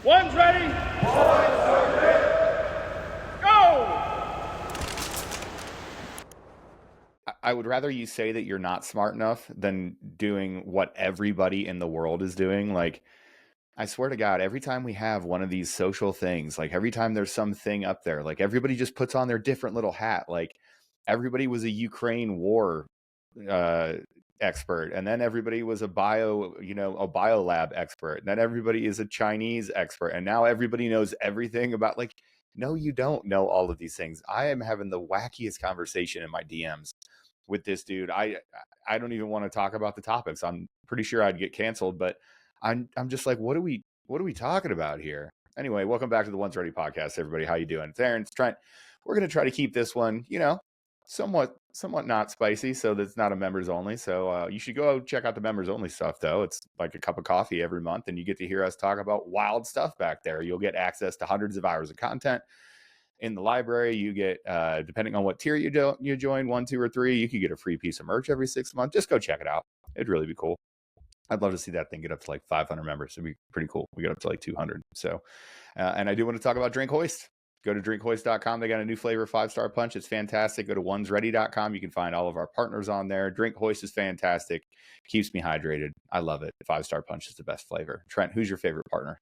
One's ready. Go! I would rather you say that you're not smart enough than doing what everybody in the world is doing. Like, I swear to God, every time we have one of these social things, like every time there's something up there, like everybody just puts on their different little hat. Like everybody was a Ukraine war expert, and then everybody was a biolab expert, and then everybody is a Chinese expert, and now everybody knows everything about, like, no, you don't know all of these things. I am having the wackiest conversation in my DMs with this dude. I don't even want to talk about the topics. I'm pretty sure I'd get canceled, but I'm just like, what are we talking about here? Anyway, welcome back to the Once Ready podcast, everybody. How you doing? It's Aaron. We're going to try to keep this one, somewhat not spicy, so that's not a members only. So you should go check out the members only stuff, though. It's like a cup of coffee every month, and you get to hear us talk about wild stuff back there. You'll get access to hundreds of hours of content in the library. You get, depending on what tier you join, 1, 2, or 3, you could get a free piece of merch every 6 months. Just go check it out. It'd really be cool. I'd love to see that thing get up to like 500 members. It'd be pretty cool. We got up to like 200. So, and I do want to talk about Drink Hoist. Go to drinkhoist.com. They got a new flavor, 5-star punch. It's fantastic. Go to onesready.com. You can find all of our partners on there. Drink Hoist is fantastic. Keeps me hydrated. I love it. 5-star punch is the best flavor. Trent, who's your favorite partner?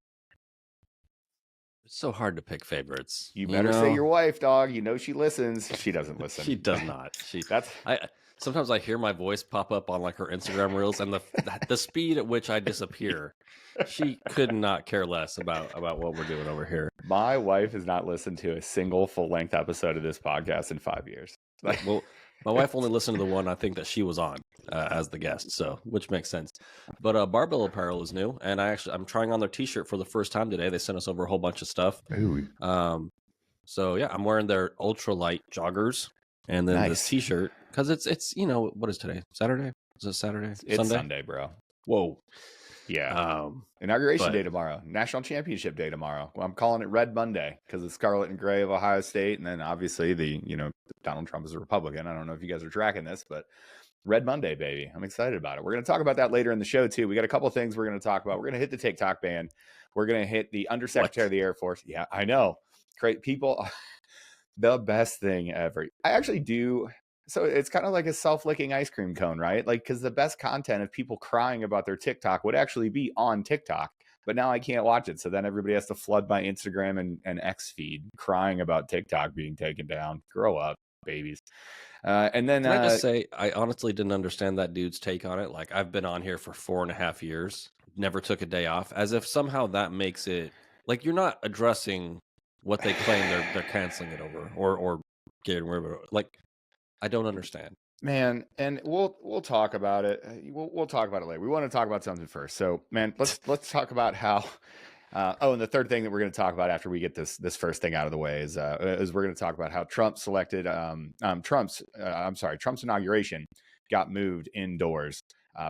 It's so hard to pick favorites. You better say your wife, dog. You know she listens. She doesn't listen. She does not. Sometimes I hear my voice pop up on like her Instagram reels, and the speed at which I disappear, she could not care less about what we're doing over here. My wife has not listened to a single full-length episode of this podcast in 5 years. Well, my wife only listened to the one I think that she was on as the guest, so which makes sense. But Barbell Apparel is new, and I'm trying on their T-shirt for the first time today. They sent us over a whole bunch of stuff. Ooh. So yeah, I'm wearing their ultralight joggers, and then this T-shirt because it's what is today? Saturday? Is it Saturday? It's Sunday, bro. Whoa. Yeah. Inauguration day tomorrow. National Championship day tomorrow. Well, I'm calling it Red Monday because it's scarlet and gray of Ohio State. And then obviously Donald Trump is a Republican. I don't know if you guys are tracking this, but Red Monday, baby. I'm excited about it. We're going to talk about that later in the show, too. We got a couple of things we're going to talk about. We're going to hit the TikTok ban. We're going to hit the Undersecretary of the Air Force. Yeah, I know. Great people. The best thing ever. I actually do. So it's kind of like a self-licking ice cream cone, right? Like, because the best content of people crying about their TikTok would actually be on TikTok. But now I can't watch it. So then everybody has to flood my Instagram and X feed crying about TikTok being taken down. Grow up, babies. And then Can I just say, I honestly didn't understand that dude's take on it. Like, I've been on here for 4.5 years, never took a day off, as if somehow that makes it like you're not addressing what they claim they're canceling it over or getting rid of it. Like, I don't understand, man. And we'll talk about it. We'll talk about it later. We want to talk about something first. So, man, let's talk about how. And the third thing that we're going to talk about after we get this first thing out of the way is we're going to talk about how Trump selected Trump's inauguration got moved indoors.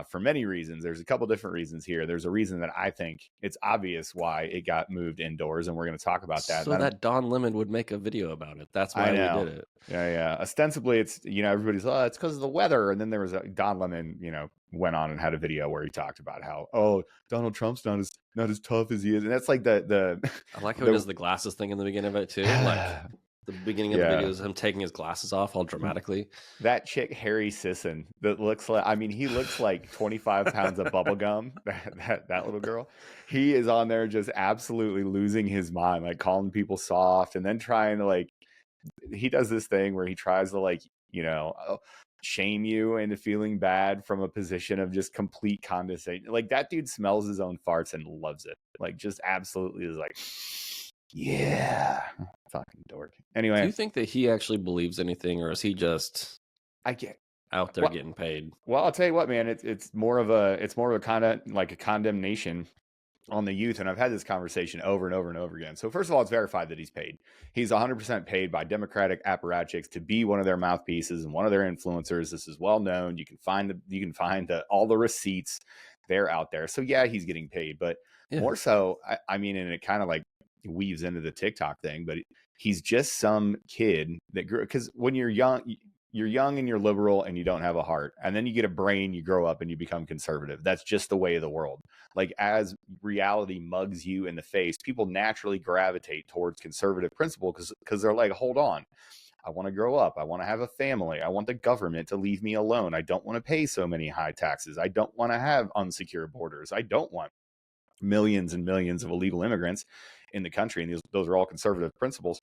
For many reasons. There's a couple different reasons here. There's a reason that I think it's obvious why it got moved indoors, and we're going to talk about that. So that Don Lemon would make a video about it. That's why we did it. Yeah. Ostensibly, it's, everybody's, it's because of the weather. And then there was Don Lemon, went on and had a video where he talked about how, Donald Trump's not as tough as he is. And that's like the I like how he does the glasses thing in the beginning of it too. Like the beginning of the video is him taking his glasses off all dramatically. That chick, Harry Sisson, that looks like, he looks like 25 pounds of bubble gum. That little girl, he is on there just absolutely losing his mind, like calling people soft and then trying to he does this thing where he tries to shame you into feeling bad from a position of just complete condescension. Like, that dude smells his own farts and loves it. Like, just absolutely is like, yeah, fucking dork. Anyway, do you think that he actually believes anything, or is he just out there getting paid? Well, I'll tell you what, man, it's more of a kind of like a condemnation on the youth, and I've had this conversation over and over and over again. So first of all, it's verified that he's paid. He's 100% paid by Democratic apparatchiks to be one of their mouthpieces and one of their influencers. This is well known. You can find all the receipts. They're out there. So yeah, he's getting paid, but more so, and it kind of weaves into the TikTok thing, but he's just some kid that grew, because when you're young, you're young and you're liberal and you don't have a heart, and then you get a brain, you grow up and you become conservative. That's just the way of the world. Like, as reality mugs you in the face, people naturally gravitate towards conservative principle because they're like, hold on, I want to grow up, I want to have a family, I want the government to leave me alone, I don't want to pay so many high taxes, I don't want to have unsecure borders, I don't want millions and millions of illegal immigrants in the country. And those are all conservative principles.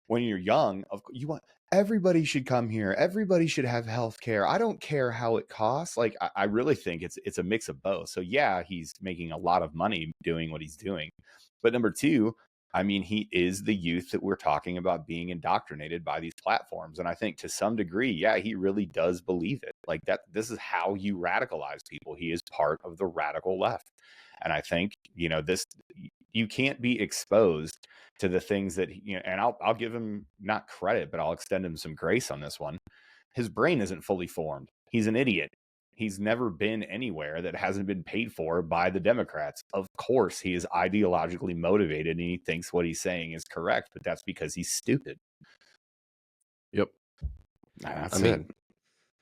When you're young, you want everybody should come here, everybody should have health care, I don't care how it costs. Like, I really think it's a mix of both. So yeah, he's making a lot of money doing what he's doing, but number two, I mean, he is the youth that we're talking about being indoctrinated by these platforms. And I think to some degree, yeah, he really does believe it. Like, that this is how you radicalize people. He is part of the radical left. And I think, this, you can't be exposed to the things that, and I'll give him not credit, but I'll extend him some grace on this one. His brain isn't fully formed. He's an idiot. He's never been anywhere that hasn't been paid for by the Democrats. Of course, he is ideologically motivated and he thinks what he's saying is correct, but that's because he's stupid. Yep. That's I mean,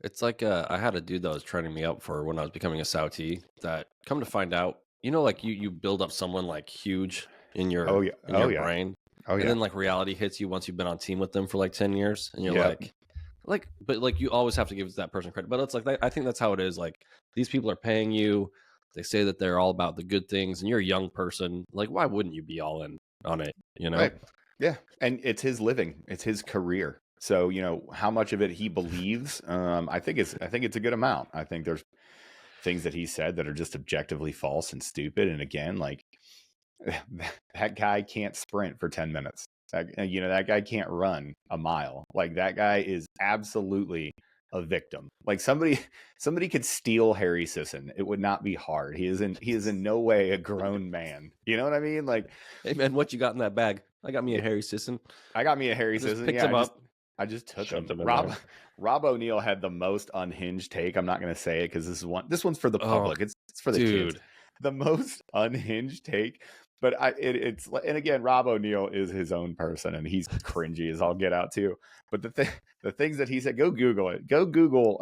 it's like I had a dude that was training me up for when I was becoming a Saudi that, come to find out, like you build up someone like huge in your brain. And then like reality hits you once you've been on team with them for like 10 years and you're but you always have to give that person credit. But it's like, I think that's how it is. Like, these people are paying you. They say that they're all about the good things, and you're a young person. Like, why wouldn't you be all in on it? Right. Yeah. And it's his living. It's his career. So, how much of it he believes, I think it's a good amount. I think there's things that he said that are just objectively false and stupid. And again, like, that guy can't sprint for 10 minutes. That guy can't run a mile. Like, that guy is absolutely a victim. Like, somebody could steal Harry Sisson. It would not be hard. He is in no way a grown man. You know what I mean? Like, hey man, what you got in that bag? I got me a Harry Sisson. Picked him up. I just took him. Rob O'Neill had the most unhinged take. I'm not going to say it because this one's for the public. It's for the kids. The most unhinged take. But it's and again, Rob O'Neill is his own person, and he's cringy as I'll get out too. But the things that he said, go Google it. Go Google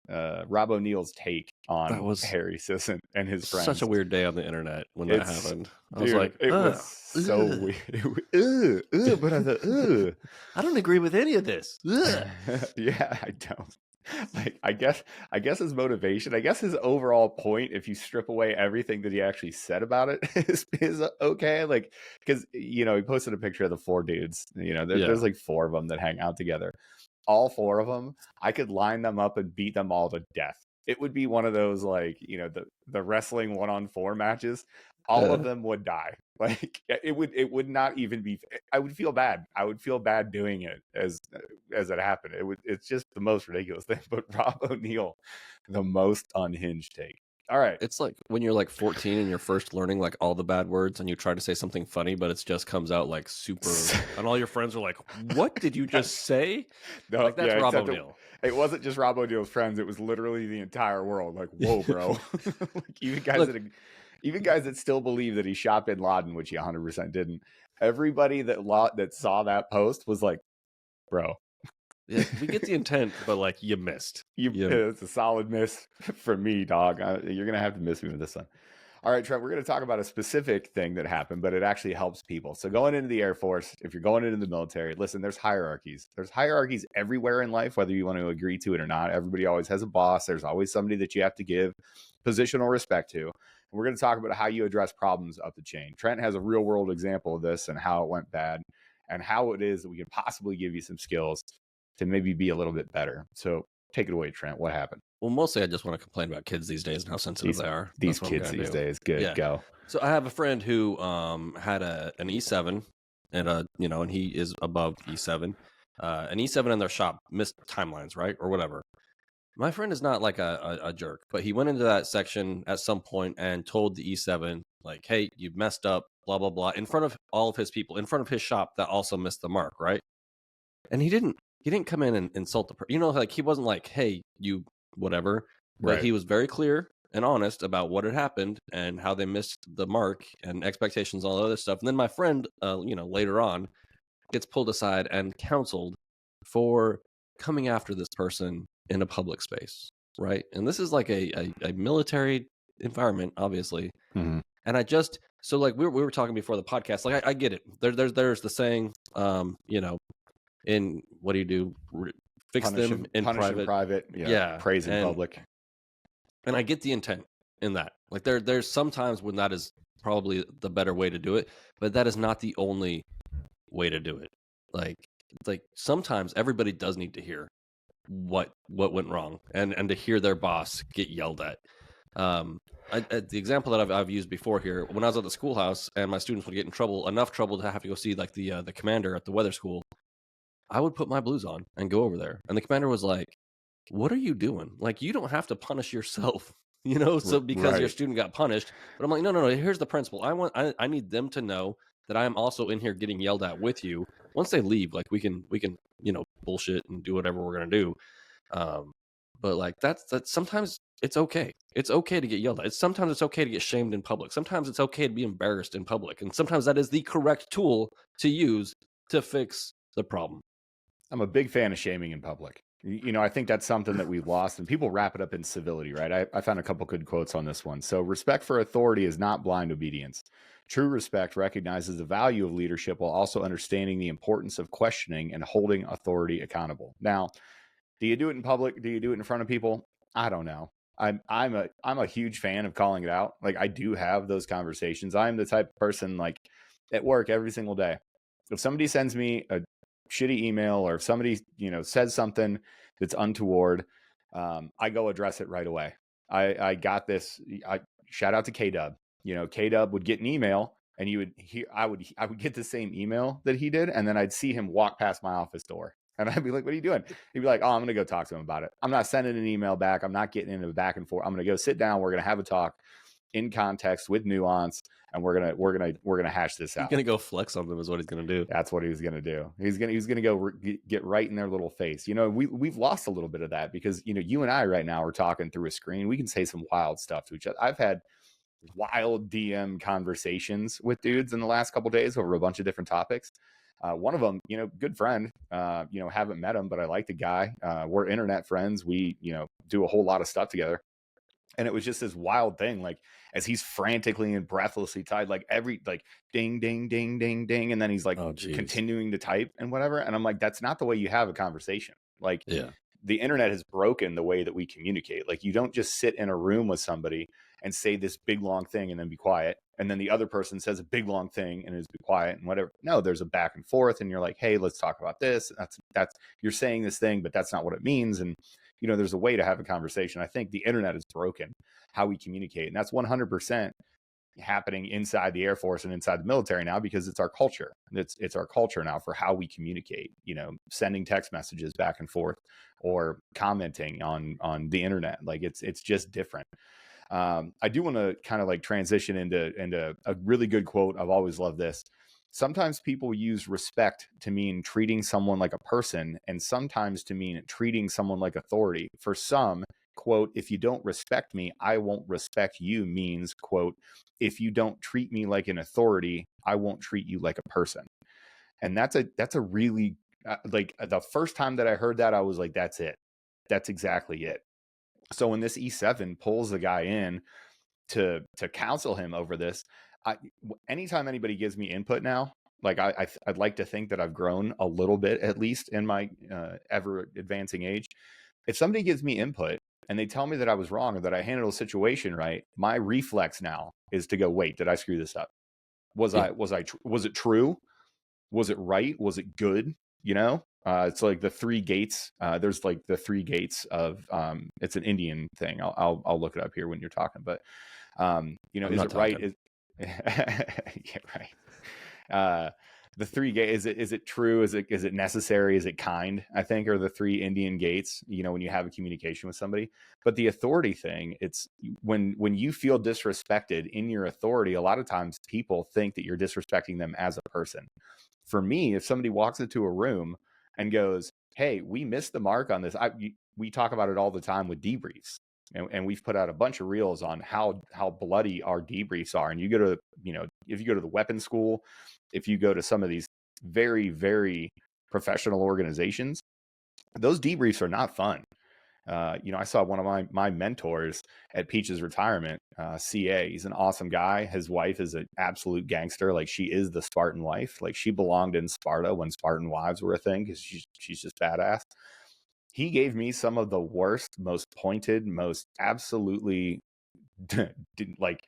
Rob O'Neill's take on Harry Sisson and his friends. Such a weird day on the internet when that happened. I was like, it was so weird. But I thought, I don't agree with any of this. Yeah, I don't. Like, I guess his motivation, I guess his overall point, if you strip away everything that he actually said about it, is okay. Like, because he posted a picture of the 4 dudes. There's like 4 of them that hang out together. All 4 of them, I could line them up and beat them all to death. It would be one of those, like, the wrestling 1-on-4 matches. All of them would die. Like, it would not even be. I would feel bad. I would feel bad doing it as it happened. It's just the most ridiculous thing. But Rob O'Neill, the most unhinged take. All right. It's like when you're like 14 and you're first learning like all the bad words and you try to say something funny, but it just comes out like super, and all your friends are like, "What did you just say?" No, like, that's Rob O'Neill. It wasn't just Rob O'Neill's friends. It was literally the entire world. Like, whoa, bro. Like, even guys that still believe that he shot bin Laden, which he 100% didn't. Everybody that saw that post was like, bro. Yeah, we get the intent, but like, you missed. It's a solid miss for me, dog. You're going to have to miss me with this one. All right, Trent, we're going to talk about a specific thing that happened, but it actually helps people. So going into the Air Force, if you're going into the military, listen, there's hierarchies. There's hierarchies everywhere in life, whether you want to agree to it or not. Everybody always has a boss. There's always somebody that you have to give positional respect to. And we're going to talk about how you address problems up the chain. Trent has a real world example of this and how it went bad and how it is that we can possibly give you some skills to maybe be a little bit better. So take it away, Trent. What happened? Well, mostly I just want to complain about kids these days and how sensitive they are. These kids these days. Good, go. So I have a friend who had an E7 and and he is above E7. An E7 in their shop missed timelines, right? Or whatever. My friend is not like a jerk, but he went into that section at some point and told the E7, like, "Hey, you've messed up, blah, blah, blah," in front of all of his people, in front of his shop that also missed the mark, right? And he didn't come in and insult the person. Like, he wasn't like, "Hey, you whatever," but he was very clear and honest about what had happened and how they missed the mark and expectations, all that other stuff. And then my friend, later on, gets pulled aside and counseled for coming after this person in a public space, right? And this is like a military environment, obviously. Mm-hmm. And I just, so like we were talking before the podcast, like I get it. There's the saying, you know, in what do you do? Fix them in private. Yeah. Praise in public. And I get the intent in that. Like there's sometimes when that is probably the better way to do it, but that is not the only way to do it. Like sometimes everybody does need to hear what went wrong and to hear their boss get yelled at. The example that I've used before here, when I was at the schoolhouse and my students would get in trouble, enough trouble to have to go see like the commander at the weather school, I would put my blues on and go over there. And the commander was like, "What are you doing? Like, you don't have to punish yourself, you know, so because your student got punished." But I'm like, no, here's the principle. I need them to know that I am also in here getting yelled at with you. Once they leave, like we can, you know, bullshit and do whatever we're going to do. But like that's sometimes it's okay. It's okay to get yelled at. Sometimes it's okay to get shamed in public. Sometimes it's okay to be embarrassed in public. And sometimes that is the correct tool to use to fix the problem. I'm a big fan of shaming in public. You know, I think that's something that we've lost, and people wrap it up in civility, right? I found a couple good quotes on this one. So, respect for authority is not blind obedience. True respect recognizes the value of leadership while also understanding the importance of questioning and holding authority accountable. Now, do you do it in public? Do you do it in front of people? I don't know. I'm a huge fan of calling it out. Like, I do have those conversations. I'm the type of person, like, at work every single day. If somebody sends me a shitty email, or if somebody, you know, says something that's untoward, I go address it right away. I got this. Shout out to K-Dub. You know, K-Dub would get an email, and you would hear, I would get the same email that he did, and then I'd see him walk past my office door, and I'd be like, "What are you doing?" He'd be like, "Oh, I'm gonna go talk to him about it. I'm not sending an email back. I'm not getting into a back and forth. I'm gonna go sit down. We're gonna have a talk in context with nuance, and we're gonna hash this out." He's gonna go flex on them is what he's gonna do. That's what he was gonna do. He's gonna go get right in their little face. You know, we've lost a little bit of that because, you know, you and I right now are talking through a screen. We can say some wild stuff to each other. I've had wild DM conversations with dudes in the last couple of days over a bunch of different topics. One of them, you know, good friend, you know, haven't met him, but I like the guy. We're internet friends. We, you know, do a whole lot of stuff together. And it was just this wild thing, like as he's frantically and breathlessly tied, like every like ding, ding, ding, ding, ding. And then he's like continuing to type and whatever. And I'm like, that's not the way you have a conversation. Like, the internet has broken the way that we communicate. Like, you don't just sit in a room with somebody and say this big long thing and then be quiet. And then the other person says a big long thing and is be quiet and whatever. No, there's a back and forth, and you're like, hey, let's talk about this. That's you're saying this thing, but that's not what it means. And, you know, there's a way to have a conversation. I think the internet has broken how we communicate. And that's 100% happening inside the Air Force and inside the military now, because it's our culture. It's our culture now for how we communicate, you know, sending text messages back and forth or commenting on the internet. Like, it's just different. I do want to kind of like transition into a really good quote. I've always loved this. Sometimes people use respect to mean treating someone like a person, and sometimes to mean treating someone like authority. For some, quote, if you don't respect me, I won't respect you means, quote, if you don't treat me like an authority, I won't treat you like a person. And that's a really, like, the first time that I heard that, I was like, that's it. That's exactly it. So when this E7 pulls the guy in to counsel him over this, anytime anybody gives me input now, like I'd like to think that I've grown a little bit, at least in my ever advancing age. If somebody gives me input and they tell me that I was wrong or that I handled a situation right, my reflex now is to go, wait, did I screw this up? Was it true? Was it right? Was it good? You know, it's like the three gates. There's like the three gates of, it's an Indian thing. I'll look it up here when you're talking, but you know, is it right? Yeah, right. The three gates, is it true? Is it necessary? Is it kind? I think are the three Indian gates, you know, when you have a communication with somebody. But the authority thing, it's when you feel disrespected in your authority, a lot of times people think that you're disrespecting them as a person. For me, if somebody walks into a room and goes, hey, we missed the mark on this. We talk about it all the time with debriefs. And we've put out a bunch of reels on how bloody our debriefs are. And you go to, you know, if you go to the weapons school, if you go to some of these very, very professional organizations, those debriefs are not fun. I saw one of my mentors at Peach's retirement, CA. He's an awesome guy. His wife is an absolute gangster. Like, she is the Spartan wife. Like, she belonged in Sparta when Spartan wives were a thing, because she's just badass. He gave me some of the worst, most pointed, most absolutely like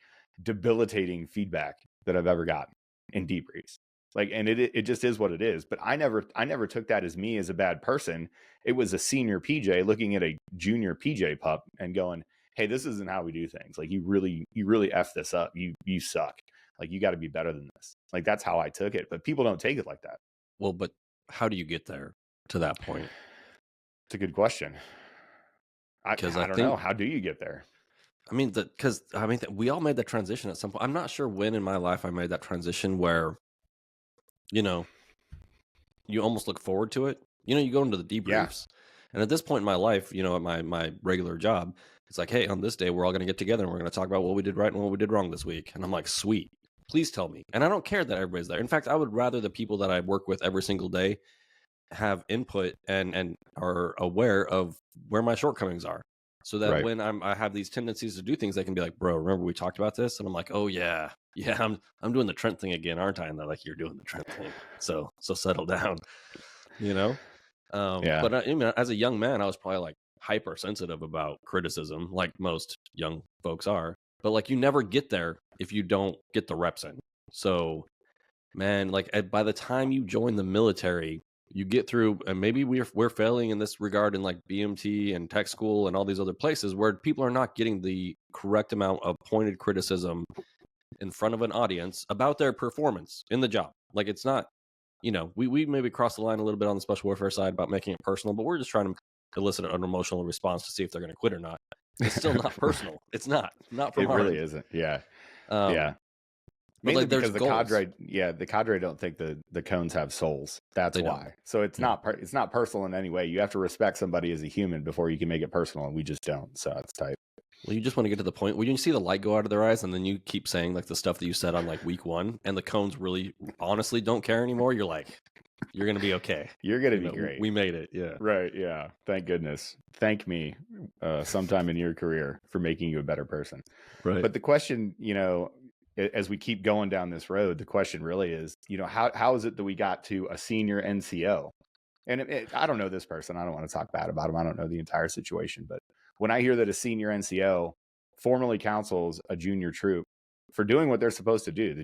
debilitating feedback that I've ever gotten in debriefs. Like, and it just is what it is. But I never took that as me as a bad person. It was a senior PJ looking at a junior PJ pup and going, "Hey, this isn't how we do things. Like, you really F this up. You suck. Like, you got to be better than this." Like, that's how I took it. But people don't take it like that. Well, but how do you get there to that point? It's a good question. I don't know. How do you get there? I mean, we all made that transition at some point. I'm not sure when in my life I made that transition where, you almost look forward to it. You go into the debriefs, and at this point in my life, at my regular job, it's like, hey, on this day, we're all going to get together and we're going to talk about what we did right and what we did wrong this week. And I'm like, sweet, please tell me. And I don't care that everybody's there. In fact, I would rather the people that I work with every single day have input and are aware of where my shortcomings are. So that when I have these tendencies to do things, they can be like, bro, remember we talked about this? And I'm like, oh yeah, I'm doing the Trent thing again, aren't I? And they're like, you're doing the Trent thing. So settle down, But as a young man, I was probably like hypersensitive about criticism, like most young folks are. But like, you never get there if you don't get the reps in. So, man, like by the time you join the military, you get through, and maybe we're failing in this regard in like BMT and tech school and all these other places where people are not getting the correct amount of pointed criticism in front of an audience about their performance in the job. Like, it's not, we maybe cross the line a little bit on the special warfare side about making it personal, but we're just trying to elicit an emotional response to see if they're going to quit or not. It's still not personal. It's not from it really isn't. Yeah. Mainly like, because the cadre don't think the cones have souls. That's why. So it's not personal in any way. You have to respect somebody as a human before you can make it personal, and we just don't. So it's tight. Well, you just want to get to the point where you see the light go out of their eyes, and then you keep saying like the stuff that you said on like week 1, and the cones really honestly don't care anymore. You're like, you're gonna be okay. You're gonna be great. We made it. Yeah. Right. Yeah. Thank goodness. Thank me sometime in your career for making you a better person. Right. But the question, as we keep going down this road, the question really is, how is it that we got to a senior NCO? And I don't know this person. I don't want to talk bad about him. I don't know the entire situation. But when I hear that a senior NCO formally counsels a junior troop for doing what they're supposed to do,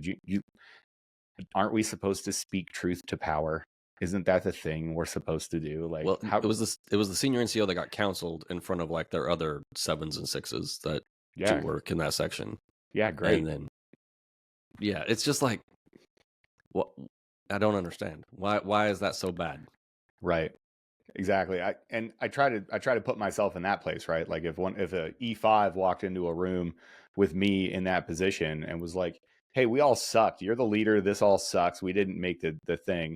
aren't we supposed to speak truth to power? Isn't that the thing we're supposed to do? Like, well, it was the senior NCO that got counseled in front of like their other 7s and 6s that do work in that section. Yeah, great. And then, yeah, it's just like, what? I don't understand. Why is that so bad? Right. Exactly. I try to put myself in that place, right? Like if a E5 walked into a room with me in that position and was like, "Hey, we all sucked. You're the leader. This all sucks. We didn't make the thing."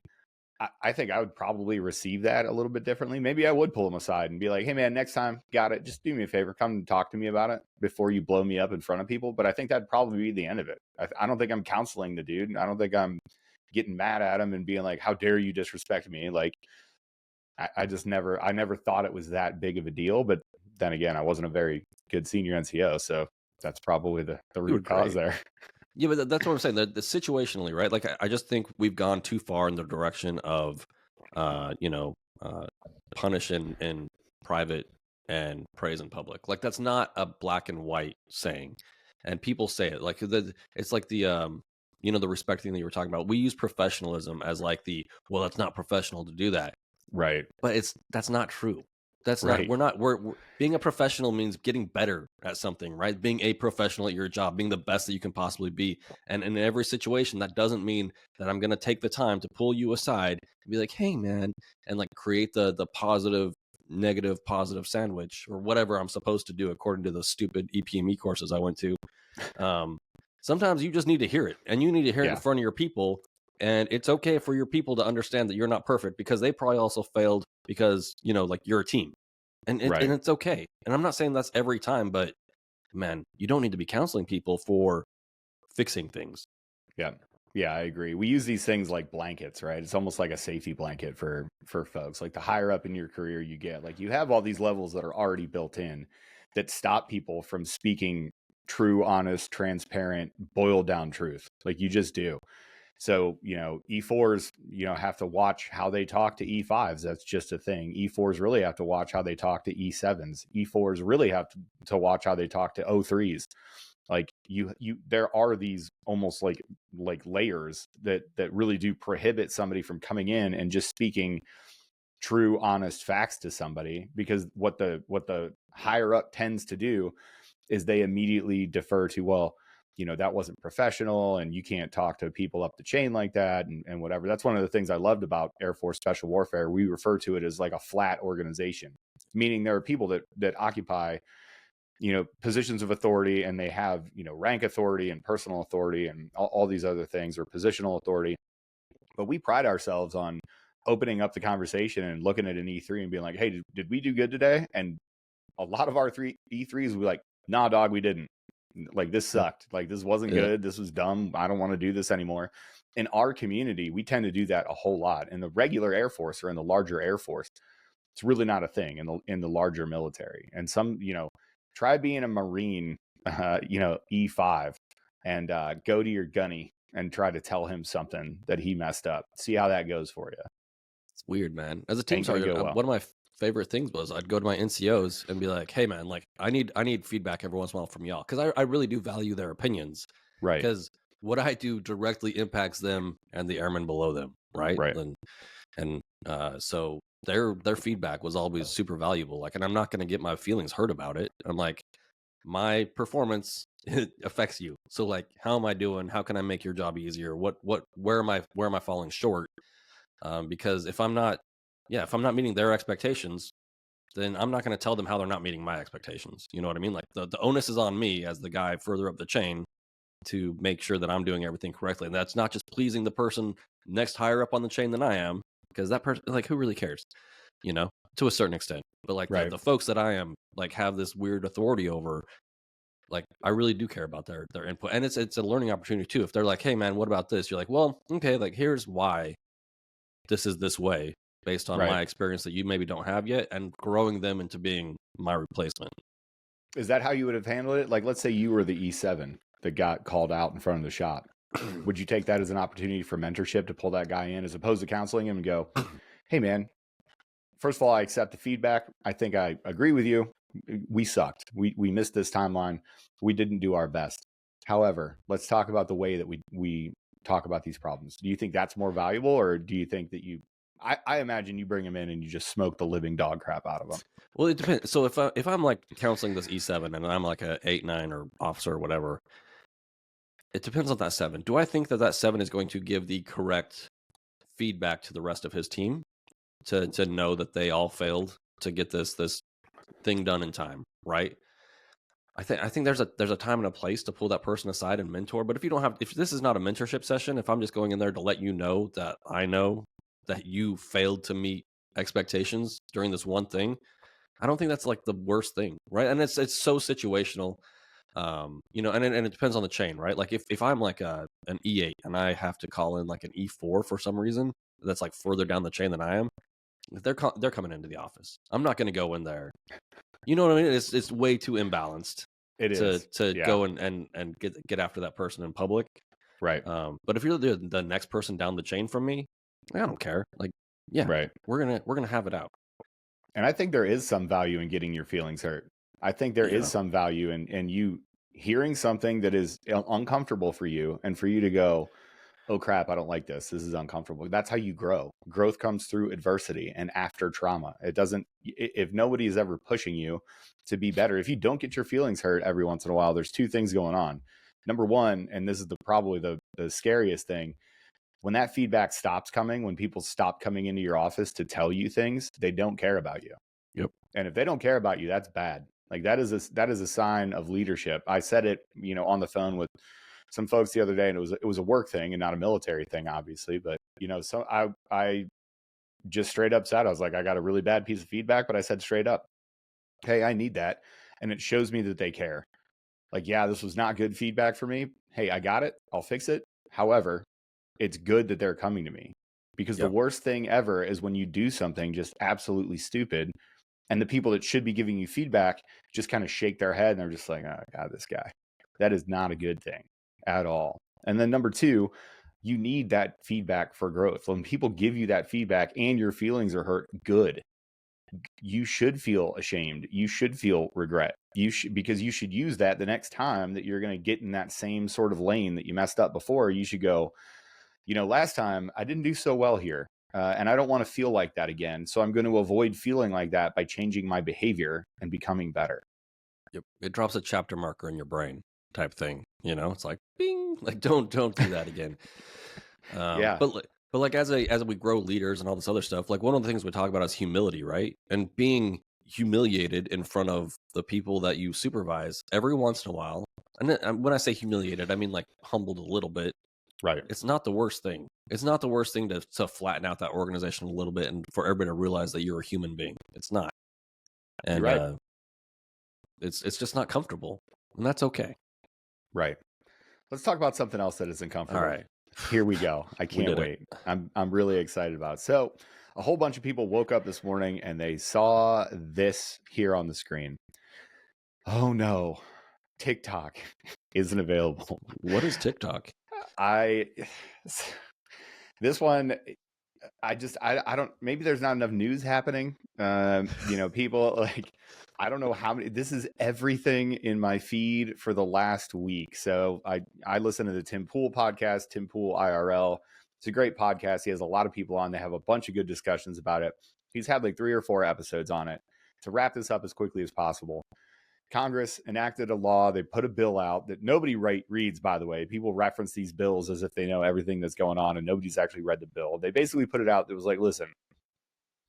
I think I would probably receive that a little bit differently. Maybe I would pull them aside and be like, "Hey man, next time, got it. Just do me a favor. Come and talk to me about it before you blow me up in front of people." But I think that'd probably be the end of it. I don't think I'm counseling the dude. I don't think I'm getting mad at him and being like, "How dare you disrespect me?" Like, I never thought it was that big of a deal. But then again, I wasn't a very good senior NCO, so that's probably the root cause there. Yeah, but that's what I'm saying. The situationally, right? Like, I just think we've gone too far in the direction of, punish in private and praise in public. Like, that's not a black and white saying, and people say it like it's like the the respect thing that you were talking about. We use professionalism as like well, that's not professional to do that, right? But that's not true. That's right. We're being a professional means getting better at something, right? Being a professional at your job, being the best that you can possibly be. And in every situation, that doesn't mean that I'm going to take the time to pull you aside and be like, "Hey man," and like create the positive, negative, positive sandwich or whatever I'm supposed to do according to the stupid EPME courses I went to. Sometimes you just need to hear it, and you need to hear it in front of your people. And it's okay for your people to understand that you're not perfect, because they probably also failed because, like, you're a team, and it's okay. And I'm not saying that's every time, but man, you don't need to be counseling people for fixing things. Yeah. Yeah, I agree. We use these things like blankets, right? It's almost like a safety blanket for folks. Like the higher up in your career you get, like you have all these levels that are already built in that stop people from speaking true, honest, transparent, boiled down truth. Like you just do. So, E4s, have to watch how they talk to E5s. That's just a thing. E4s really have to watch how they talk to E7s. E4s really have to watch how they talk to O3s. Like there are these almost like layers that really do prohibit somebody from coming in and just speaking true, honest facts to somebody, because what the higher up tends to do is they immediately defer to, well, that wasn't professional and you can't talk to people up the chain like that and whatever. That's one of the things I loved about Air Force Special Warfare. We refer to it as like a flat organization, meaning there are people that occupy positions of authority, and they have rank authority and personal authority and all these other things, or positional authority. But we pride ourselves on opening up the conversation and looking at an E3 and being like, hey, did we do good today? And a lot of our E3s will be like, nah, dog, we didn't. Like, this sucked. Like, this wasn't good. This was dumb. I don't want to do this anymore. In our community, we tend to do that a whole lot. In the regular Air Force or in the larger Air Force, it's really not a thing in the larger military. And some, try being a Marine, E5, and go to your gunny and try to tell him something that he messed up. See how that goes for you. It's weird, man. As a team sergeant, one of my favorite things was I'd go to my NCOs and be like, hey man, like I need feedback every once in a while from y'all, because I really do value their opinions. Right. Because what I do directly impacts them and the airmen below them, right? And so their feedback was always super valuable. Like, and I'm not going to get my feelings hurt about it. I'm like, my performance affects you. So like, how am I doing? How can I make your job easier? Where am I falling short? Because if I'm not meeting their expectations, then I'm not going to tell them how they're not meeting my expectations. You know what I mean? Like the onus is on me as the guy further up the chain to make sure that I'm doing everything correctly. And that's not just pleasing the person next higher up on the chain than I am, because that person, like, who really cares, to a certain extent. But like the folks that I am, like, have this weird authority over, like, I really do care about their input. And it's a learning opportunity too. If they're like, hey man, what about this? You're like, well, okay, like here's why this is this way based on my experience that you maybe don't have yet, and growing them into being my replacement. Is that how you would have handled it? Like, let's say you were the E7 that got called out in front of the shop. Would you take that as an opportunity for mentorship to pull that guy in, as opposed to counseling him and go, hey man, first of all, I accept the feedback. I think I agree with you. We sucked. We missed this timeline. We didn't do our best. However, let's talk about the way that we talk about these problems. Do you think that's more valuable, or do you think that I imagine you bring him in and you just smoke the living dog crap out of him? Well, it depends. So if I'm like counseling this E7 and I'm like a 8-9 or officer or whatever, it depends on that 7. Do I think that 7 is going to give the correct feedback to the rest of his team to know that they all failed to get this thing done in time, right? I think there's a time and a place to pull that person aside and mentor. But if this is not a mentorship session, if I'm just going in there to let you know that I know that you failed to meet expectations during this one thing, I don't think that's like the worst thing, right? And it's so situational, and it depends on the chain, right? Like if I'm like an E8 and I have to call in like an E4 for some reason that's like further down the chain than I am, they're coming into the office. I'm not going to go in there. You know what I mean? It's way too imbalanced. To go and get after that person in public, right? But if you're the next person down the chain from me, I don't care. Like, yeah, right. We're gonna have it out. And I think there is some value in getting your feelings hurt. I think there is some value in you hearing something that is uncomfortable for you, and for you to go, oh crap, I don't like this. This is uncomfortable. That's how you grow. Growth comes through adversity and after trauma. It doesn't, if nobody is ever pushing you to be better, if you don't get your feelings hurt every once in a while, there's 2 things going on. Number one, and this is probably the scariest thing, when that feedback stops coming, when people stop coming into your office to tell you things, they don't care about you. Yep. And if they don't care about you, that's bad. Like that is a sign of leadership. I said it, on the phone with some folks the other day, and it was a work thing and not a military thing, obviously. But so I just straight up said, I was like, I got a really bad piece of feedback, but I said straight up, hey, I need that, and it shows me that they care. Like, yeah, this was not good feedback for me. Hey, I got it. I'll fix it. However, it's good that they're coming to me, because the Yep. worst thing ever is when you do something just absolutely stupid and the people that should be giving you feedback just kind of shake their head and they're just like, oh God, this guy. That is not a good thing at all. And then number two, you need that feedback for growth. When people give you that feedback and your feelings are hurt, good. You should feel ashamed. You should feel regret. Because you should use that the next time that you're going to get in that same sort of lane that you messed up before. You should go, last time I didn't do so well here. And I don't want to feel like that again. So I'm going to avoid feeling like that by changing my behavior and becoming better. Yep. It drops a chapter marker in your brain type thing. It's like, bing, like don't do that again. Yeah. But like as we grow leaders and all this other stuff, like one of the things we talk about is humility, right? And being humiliated in front of the people that you supervise every once in a while. And then, when I say humiliated, I mean like humbled a little bit. Right. It's not the worst thing. It's not the worst thing to flatten out that organization a little bit and for everybody to realize that you're a human being. It's not. And right. It's just not comfortable. And that's okay. Right. Let's talk about something else that isn't comfortable. All right. Here we go. I can't wait. I'm really excited about it. So a whole bunch of people woke up this morning and they saw this here on the screen. Oh no, TikTok isn't available. What is TikTok? This one, I don't, maybe there's not enough news happening. People like, I don't know how many, this is everything in my feed for the last week. So I listen to the Tim Pool podcast, Tim Pool IRL. It's a great podcast. He has a lot of people on. They have a bunch of good discussions about it. He's had like 3 or 4 episodes on it. To wrap this up as quickly as possible, Congress enacted a law. They put a bill out that nobody reads, by the way. People reference these bills as if they know everything that's going on, and nobody's actually read the bill. They basically put it out that was like, listen,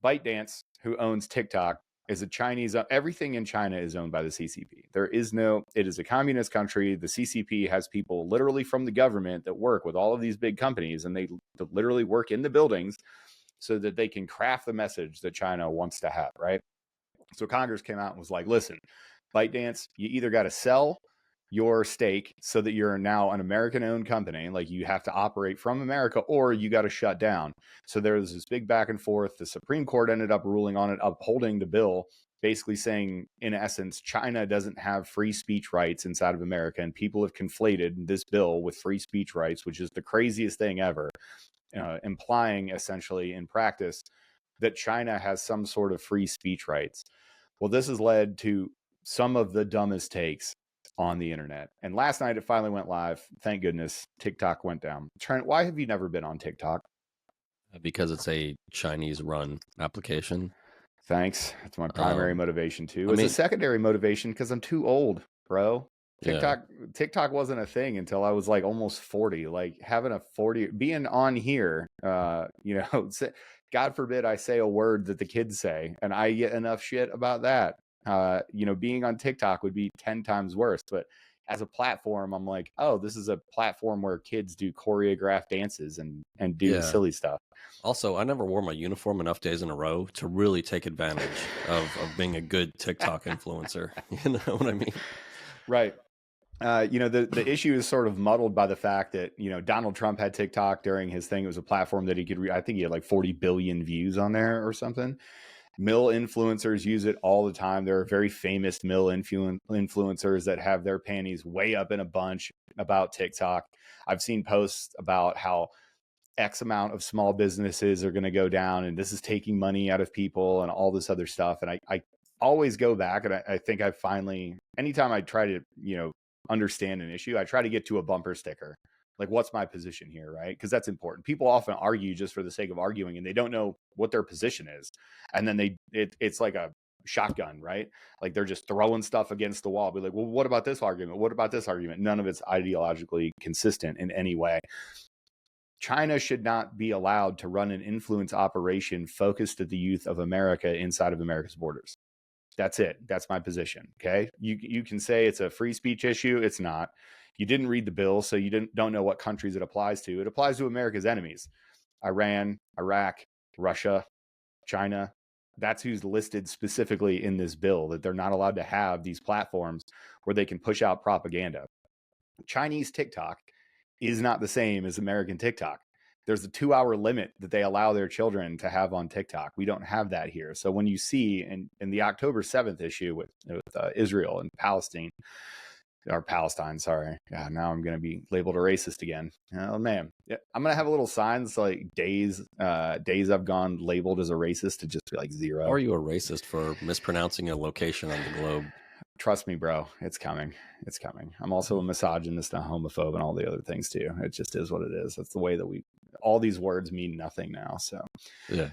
ByteDance, who owns TikTok, is a Chinese, everything in China is owned by the CCP. It is a communist country. The CCP has people literally from the government that work with all of these big companies, and they literally work in the buildings so that they can craft the message that China wants to have, right? So Congress came out and was like, listen, ByteDance, you either got to sell your stake so that you're now an American-owned company, like you have to operate from America, or you got to shut down. So there was this big back and forth. The Supreme Court ended up ruling on it, upholding the bill, basically saying, in essence, China doesn't have free speech rights inside of America, and people have conflated this bill with free speech rights, which is the craziest thing ever, implying essentially in practice that China has some sort of free speech rights. Well, this has led to some of the dumbest takes on the internet. And last night it finally went live. Thank goodness. TikTok went down. Trent, why have you never been on TikTok? Because it's a Chinese run application. Thanks. That's my primary motivation too. It's a secondary motivation because I'm too old, bro. TikTok wasn't a thing until I was like almost 40. Like having a 40, being on here, God forbid I say a word that the kids say and I get enough shit about that. Being on TikTok would be 10 times worse. But as a platform, I'm like, oh, this is a platform where kids do choreographed dances and do silly stuff. Also, I never wore my uniform enough days in a row to really take advantage of being a good TikTok influencer. You know what I mean? Right. The issue is sort of muddled by the fact that, Donald Trump had TikTok during his thing. It was a platform that he could, I think he had like 40 billion views on there or something. Mill influencers use it all the time. There are very famous mill influencers that have their panties way up in a bunch about TikTok. I've seen posts about how X amount of small businesses are going to go down and this is taking money out of people and all this other stuff. And I always go back and I think I finally, anytime I try to, understand an issue, I try to get to a bumper sticker. Like, what's my position here, right? Because that's important. People often argue just for the sake of arguing, and they don't know what their position is. And then it's like a shotgun, right? Like they're just throwing stuff against the wall. Be like, well, what about this argument? What about this argument? None of it's ideologically consistent in any way. China should not be allowed to run an influence operation focused at the youth of America inside of America's borders. That's it. That's my position. Okay. You can say it's a free speech issue. It's not. You didn't read the bill, so you don't know what countries it applies to. It applies to America's enemies: Iran, Iraq, Russia, China. That's who's listed specifically in this bill, that they're not allowed to have these platforms where they can push out propaganda. Chinese TikTok is not the same as American TikTok. There's a 2-hour limit that they allow their children to have on TikTok. We don't have that here. So when you see in the October 7th issue with Israel and Palestine, or Palestine, sorry. God, now I'm going to be labeled a racist again. Oh man, yeah, I'm going to have a little signs like days I've gone labeled as a racist to just be like 0. Are you a racist for mispronouncing a location on the globe? Trust me, bro. It's coming. It's coming. I'm also a misogynist and a homophobe and all the other things too. It just is what it is. That's the way that all these words mean nothing now. So, yeah.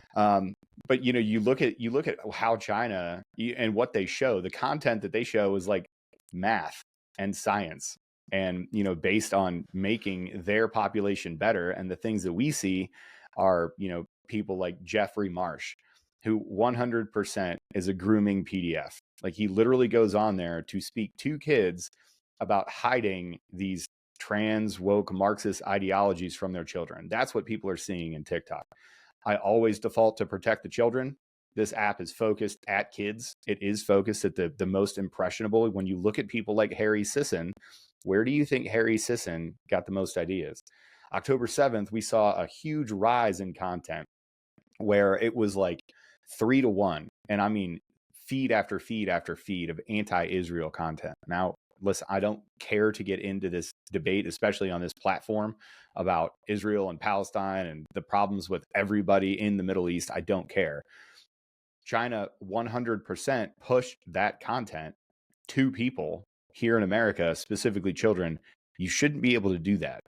But you look at how China and what they show, the content that they show is like math and science, and based on making their population better. And the things that we see are people like Jeffrey Marsh, who 100% is a grooming PDF. Like, he literally goes on there to speak to kids about hiding these trans woke Marxist ideologies from their children. That's what people are seeing in TikTok. I always default to protect the children. This app is focused at kids. It is focused at the most impressionable. When you look at people like Harry Sisson, where do you think Harry Sisson got the most ideas? October 7th, we saw a huge rise in content where it was like 3-to-1. And I mean, feed after feed after feed of anti-Israel content. Now, listen, I don't care to get into this debate, especially on this platform, about Israel and Palestine and the problems with everybody in the Middle East. I don't care. China 100% pushed that content to people here in America, specifically children. You shouldn't be able to do that.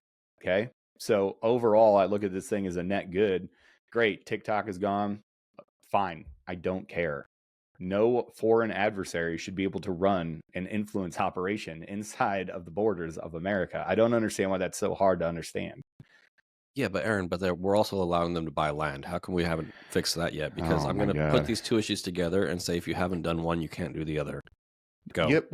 Okay. So overall, I look at this thing as a net good. Great. TikTok is gone. Fine. I don't care. No foreign adversary should be able to run an influence operation inside of the borders of America. I don't understand why that's so hard to understand. Yeah, but Aaron, we're also allowing them to buy land. How come we haven't fixed that yet? Because I'm going to put these two issues together and say, if you haven't done one, you can't do the other. Go. Yep.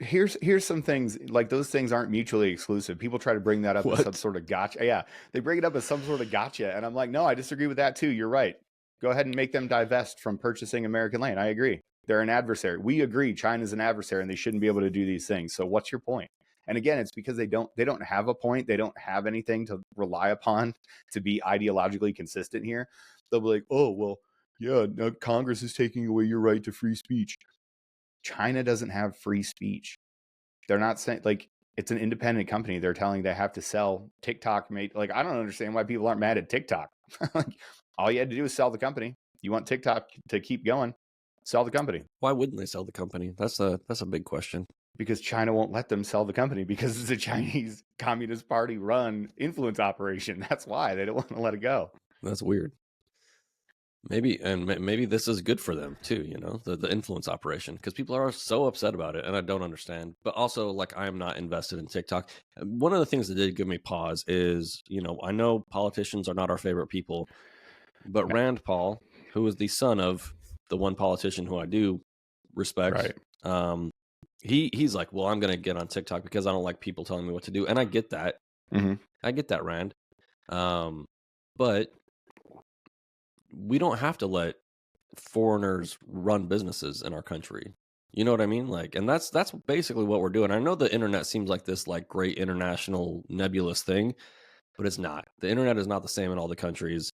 Here's some things, like those things aren't mutually exclusive. People try to bring that up as some sort of gotcha. Yeah, they bring it up as some sort of gotcha, and I'm like, no, I disagree with that too. You're right. Go ahead and make them divest from purchasing American land. I agree. They're an adversary. We agree China's an adversary and they shouldn't be able to do these things. So what's your point? And again, it's because they don't have a point. They don't have anything to rely upon to be ideologically consistent here. They'll be like, oh, well, yeah, no, Congress is taking away your right to free speech. China doesn't have free speech. They're not saying, like, it's an independent company. They're telling they have to sell TikTok. Like, I don't understand why people aren't mad at TikTok. Like, all you had to do is sell the company. You want TikTok to keep going, sell the company. Why wouldn't they sell the company? That's a big question. Because China won't let them sell the company, because it's a Chinese Communist Party run influence operation. That's why they don't want to let it go. That's weird. Maybe this is good for them too, the influence operation, because people are so upset about it, and I don't understand. But also, like, I am not invested in TikTok. One of the things that did give me pause is, I know politicians are not our favorite people, but Rand Paul, who is the son of the one politician who I do respect, right. He's like, well, I'm going to get on TikTok because I don't like people telling me what to do. And I get that. Mm-hmm. I get that, Rand. But we don't have to let foreigners run businesses in our country. You know what I mean? Like, and that's basically what we're doing. I know the internet seems like this like great international nebulous thing, but it's not. The internet is not the same in all the countries.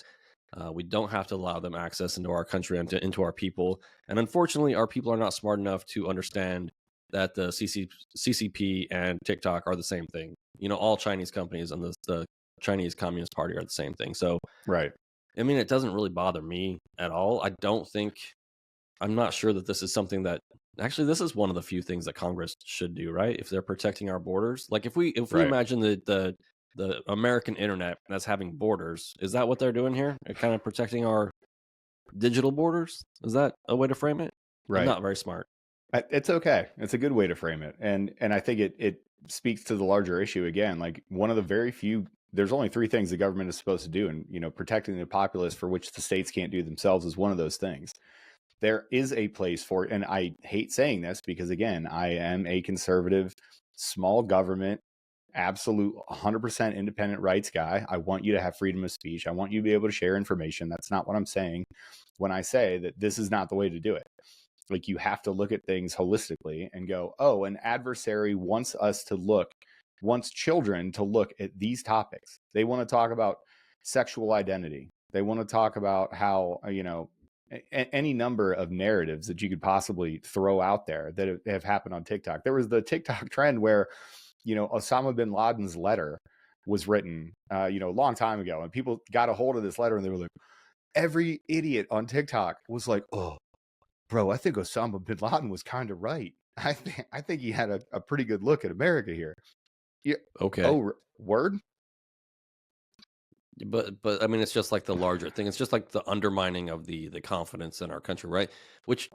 We don't have to allow them access into our country and into our people. And unfortunately, our people are not smart enough to understand that the CCP and TikTok are the same thing. All Chinese companies and the Chinese Communist Party are the same thing. So, right. I mean, it doesn't really bother me at all. I'm not sure that this is something that, actually, this is one of the few things that Congress should do, right? If they're protecting our borders. Like, if we right. imagine the American internet as having borders, is that what they're doing here? They're kind of protecting our digital borders? Is that a way to frame it? Right. I'm not very smart. It's okay. It's a good way to frame it. And I think it speaks to the larger issue again. Like, one of the very few, there's only 3 things the government is supposed to do. And, protecting the populace, for which the states can't do themselves, is one of those things. There is a place for it. And I hate saying this because, again, I am a conservative, small government, absolute 100% independent rights guy. I want you to have freedom of speech. I want you to be able to share information. That's not what I'm saying when I say that this is not the way to do it. Like, you have to look at things holistically and go, oh, an adversary wants children to look at these topics. They want to talk about sexual identity. They want to talk about how, any number of narratives that you could possibly throw out there that have happened on TikTok. There was the TikTok trend where, Osama bin Laden's letter was written, a long time ago, and people got a hold of this letter and they were like, every idiot on TikTok was like, oh, bro, I think Osama bin Laden was kind of right. I think he had a pretty good look at America here. Yeah. Okay. Oh, word? But I mean, it's just like the larger thing. It's just like the undermining of the confidence in our country, right? Which,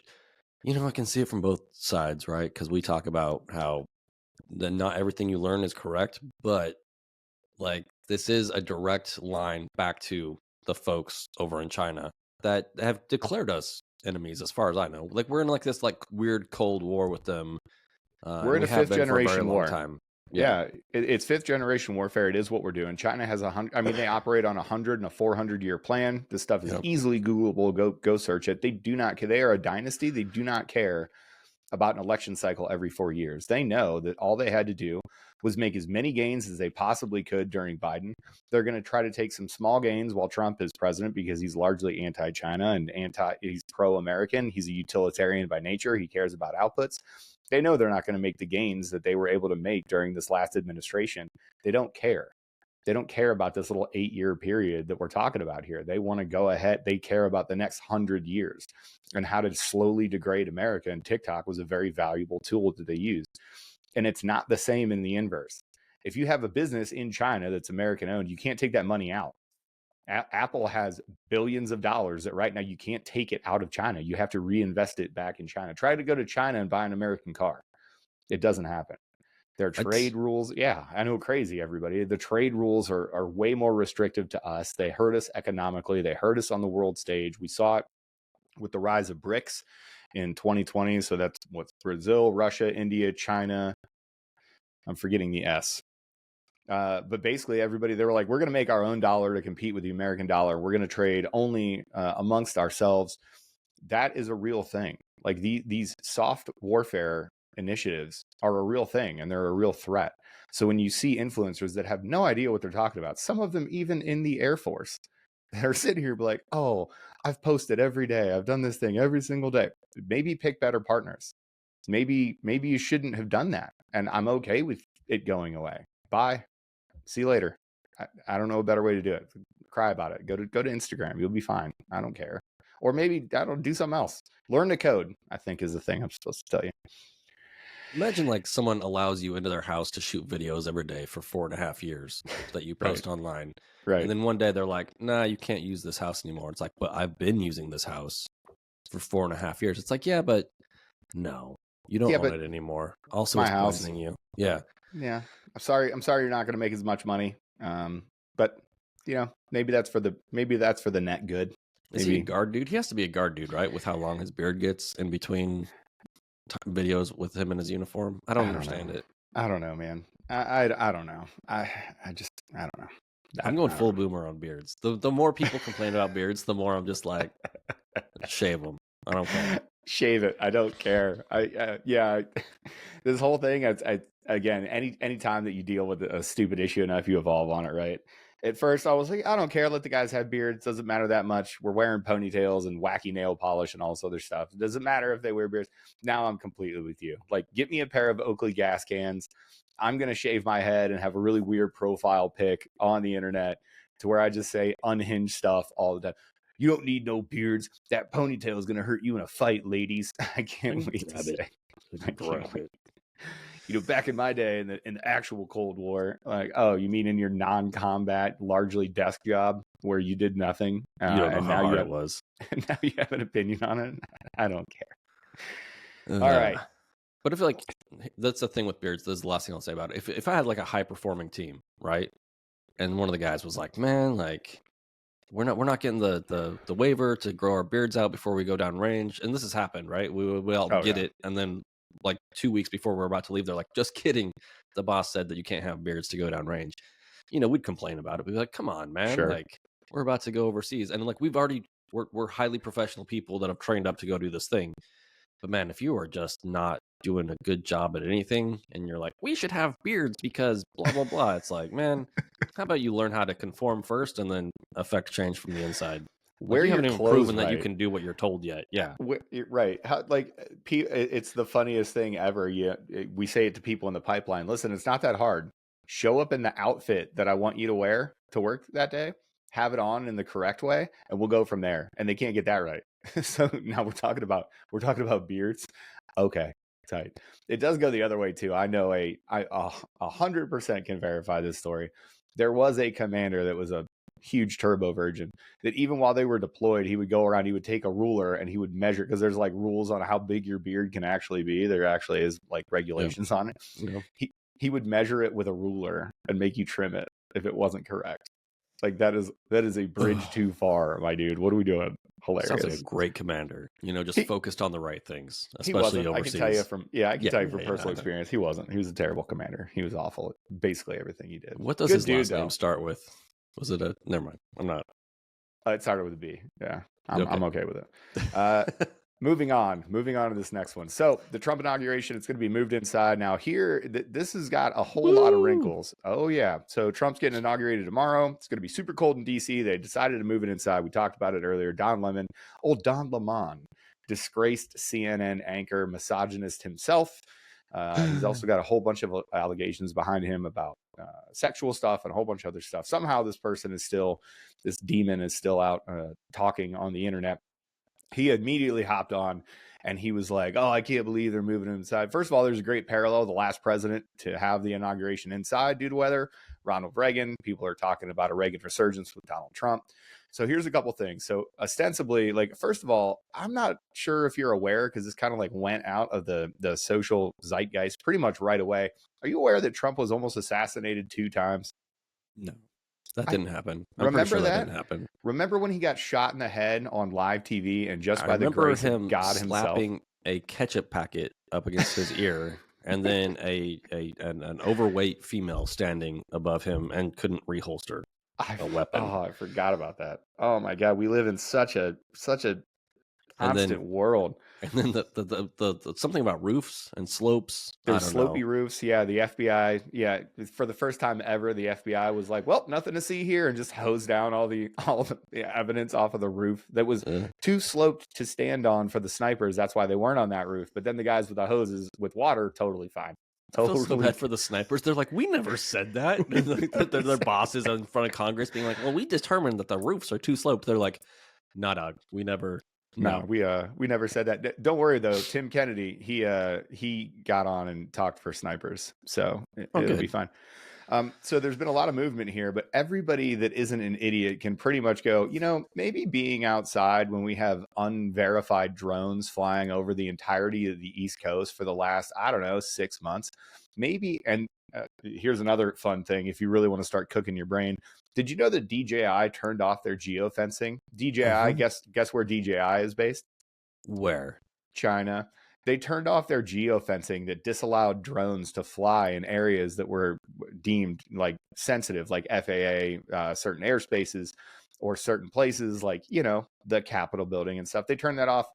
I can see it from both sides, right? Because we talk about how not everything you learn is correct, but like this is a direct line back to the folks over in China that have declared us enemies, as far as I know. Like we're in like this like weird Cold War with them. We're in we a have fifth been for a very generation long war. time. Yeah, it's fifth generation warfare. It is what we're doing. China has 100. I mean, they operate on 100 and a 400-year plan. This stuff is Yep. easily Googleable. Go search it. They do not care. They are a dynasty. They do not care about an election cycle every 4 years. They know that all they had to do was make as many gains as they possibly could during Biden. They're going to try to take some small gains while Trump is president because he's largely anti-China and he's pro-American. He's a utilitarian by nature. He cares about outputs. They know they're not going to make the gains that they were able to make during this last administration. They don't care. They don't care about this little 8-year period that we're talking about here. They want to go ahead. They care about the next 100 years and how to slowly degrade America. And TikTok was a very valuable tool that they used. And it's not the same in the inverse. If you have a business in China that's American owned, you can't take that money out. Apple has billions of dollars that right now you can't take it out of China. You have to reinvest it back in China. Try to go to China and buy an American car. It doesn't happen. Their trade rules, yeah, I know, crazy, everybody. The trade rules are way more restrictive to us. They hurt us economically. They hurt us on the world stage. We saw it with the rise of BRICS in 2020. So that's what's Brazil, Russia, India, China. I'm forgetting the S. But basically everybody, they were like, we're going to make our own dollar to compete with the American dollar. We're going to trade only amongst ourselves. That is a real thing. Like these soft warfare initiatives are a real thing and they're a real threat. So when you see influencers that have no idea what they're talking about, some of them even in the Air Force, they're sitting here like, oh, I've posted every day. I've done this thing every single day. Maybe pick better partners. Maybe you shouldn't have done that. And I'm okay with it going away. Bye. See you later. I don't know a better way to do it. Cry about it. Go to Instagram. You'll be fine. I don't care. Or maybe I don't do something else. Learn to code, I think, is the thing I'm supposed to tell you. Imagine like someone allows you into their house to shoot videos every day for 4.5 years that you post online. Right. And then one day they're like, nah, you can't use this house anymore. It's like, but I've been using this house for 4.5 years. It's like, yeah, but no, you don't own it anymore. Also, it's poisoning you. Yeah. Yeah. I'm sorry you're not going to make as much money. But maybe that's for the net good. Is he a guard dude? He has to be a guard dude, right? With how long his beard gets in between videos with him in his uniform. I don't understand it. I don't know, man. I don't know. I don't know. I'm going full boomer on beards. The more people complain about beards, the more I'm just like, shave them. I don't care. Shave it. I don't care. This whole thing. Again, any time that you deal with a stupid issue enough, you evolve on it, right? At first, I was like, I don't care. Let the guys have beards. Doesn't matter that much. We're wearing ponytails and wacky nail polish and all this other stuff. It doesn't matter if they wear beards. Now I'm completely with you. Like, get me a pair of Oakley gas cans. I'm going to shave my head and have a really weird profile pic on the internet to where I just say unhinged stuff all the time. You don't need no beards. That ponytail is going to hurt you in a fight, ladies. I can't wait to say. I can't wait. Back in my day in the actual Cold War, like, oh, you mean in your non-combat, largely desk job where you did nothing? You don't know how hard it was. And now you have an opinion on it? I don't care. All right. But I feel like that's the thing with beards. This is the last thing I'll say about it. If I had like a high-performing team, right? And one of the guys was like, man, like, we're not getting the waiver to grow our beards out before we go down range. And this has happened, right? We all get it. And then like 2 weeks before we're about to leave, they're like, just kidding. The boss said that you can't have beards to go down range. We'd complain about it. We'd be like, come on, man. Sure. Like, we're about to go overseas. And like, we're highly professional people that have trained up to go do this thing. But man, if you are just not doing a good job at anything, and you're like, we should have beards because blah blah blah. It's like, man, how about you learn how to conform first and then affect change from the inside? Like, Wear you your haven't even clothes proven that you right. can do what you're told yet. Yeah. Right. How, like, it's the funniest thing ever. We say it to people in the pipeline. Listen, it's not that hard. Show up in the outfit that I want you to wear to work that day. Have it on in the correct way, and we'll go from there. And they can't get that right. So now we're talking about beards. Okay, tight. It does go the other way too. I know 100% can verify this story. There was a commander that was a huge turbo virgin that even while they were deployed, he would go around, he would take a ruler and he would measure, because there's like rules on how big your beard can actually be. There actually is like regulations on it. Yeah. He would measure it with a ruler and make you trim it if it wasn't correct. Like that is a bridge too far, my dude. What are we doing? Hilarious. Sounds like a great commander. Just focused on the right things, He especially wasn't. overseas. I can tell you from personal experience, he wasn't. He was a terrible commander. He was awful at basically everything he did. What does his last name start with? Was it a? Never mind. I'm not. It started with a B. Yeah, I'm okay with it. Moving on to this next one. So the Trump inauguration, it's going to be moved inside. Now here, this has got a whole lot of wrinkles. Oh yeah. So Trump's getting inaugurated tomorrow. It's going to be super cold in DC. They decided to move it inside. We talked about it earlier. Don Lemon, disgraced CNN anchor, misogynist himself. He's also got a whole bunch of allegations behind him about sexual stuff and a whole bunch of other stuff. Somehow this demon is still out talking on the internet. He immediately hopped on and he was like, oh, I can't believe they're moving inside. First of all, there's a great parallel. The last president to have the inauguration inside due to weather, Ronald Reagan. People are talking about a Reagan resurgence with Donald Trump. So here's a couple things. So ostensibly, like, first of all, I'm not sure if you're aware, because this kind of like went out of the social zeitgeist pretty much right away. Are you aware that Trump was almost assassinated 2 times? No. That didn't happen. I'm pretty sure that didn't happen. Remember when he got shot in the head on live TV and just by the grace of God himself? Slapping a ketchup packet up against his ear, and then an overweight female standing above him and couldn't reholster a weapon. Oh, I forgot about that. Oh my God, we live in such a constant world. And then the something about roofs and slopes. There's slopey roofs. Yeah, the FBI. Yeah, for the first time ever, the FBI was like, "Well, nothing to see here," and just hosed down all the evidence off of the roof that was too sloped to stand on for the snipers. That's why they weren't on that roof. But then the guys with the hoses with water, totally fine. Totally. I feel so bad for the snipers. They're like, we never said that. Their bosses in front of Congress being like, well, we determined that the roofs are too sloped. They're like, nah, dog, we never. No, we never said that. Don't worry though, Tim Kennedy, he got on and talked for snipers, so it'll be fine. So there's been a lot of movement here, but everybody that isn't an idiot can pretty much go, maybe being outside when we have unverified drones flying over the entirety of the East Coast for the last, 6 months, maybe. And here's another fun thing. If you really want to start cooking your brain, did you know that DJI turned off their geofencing? DJI, guess where DJI is based? Where? China. They turned off their geofencing that disallowed drones to fly in areas that were deemed like sensitive, like FAA, certain airspaces or certain places like, the Capitol building and stuff. They turned that off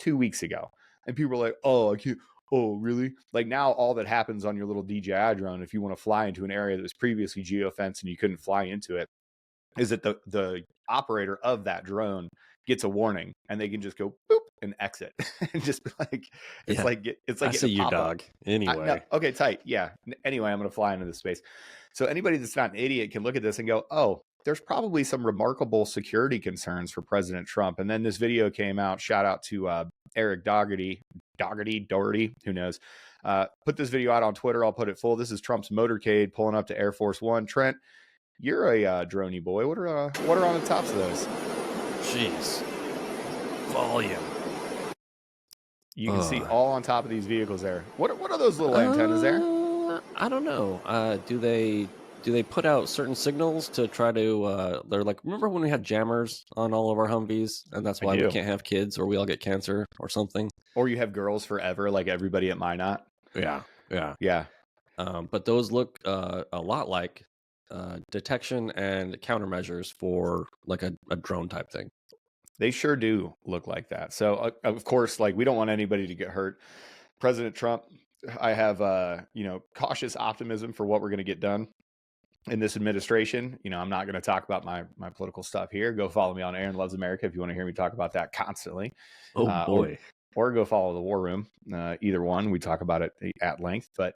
2 weeks ago. And people were like, oh, I can't. Oh, really? Like now all that happens on your little DJI drone, if you want to fly into an area that was previously geofenced and you couldn't fly into it, is that the operator of that drone gets a warning and they can just go boop and exit and just be like, it's like I see you, dog. Anyway. Okay, tight. Yeah. Anyway, I'm going to fly into this space. So anybody that's not an idiot can look at this and go, oh, there's probably some remarkable security concerns for President Trump. And then this video came out. Shout out to Eric Doherty, who knows? Put this video out on Twitter. I'll put it full. This is Trump's motorcade pulling up to Air Force One. Trent, you're a droney boy. What are on the tops of those? Jeez, volume. You can see all on top of these vehicles there. What are those little antennas there? I don't know. Do they put out certain signals to try to? They're like, remember when we had jammers on all of our Humvees, and that's why we can't have kids, or we all get cancer, or something. Or you have girls forever, like everybody at Minot. Yeah. But those look a lot like detection and countermeasures for like a drone type thing. They sure do look like that. So of course, like we don't want anybody to get hurt. President Trump, I have cautious optimism for what we're going to get done in this administration. I'm not going to talk about my political stuff here. Go follow me on Aaron Loves America if you want to hear me talk about that constantly. Oh boy. Or go follow the War Room. Either one, we talk about it at length. But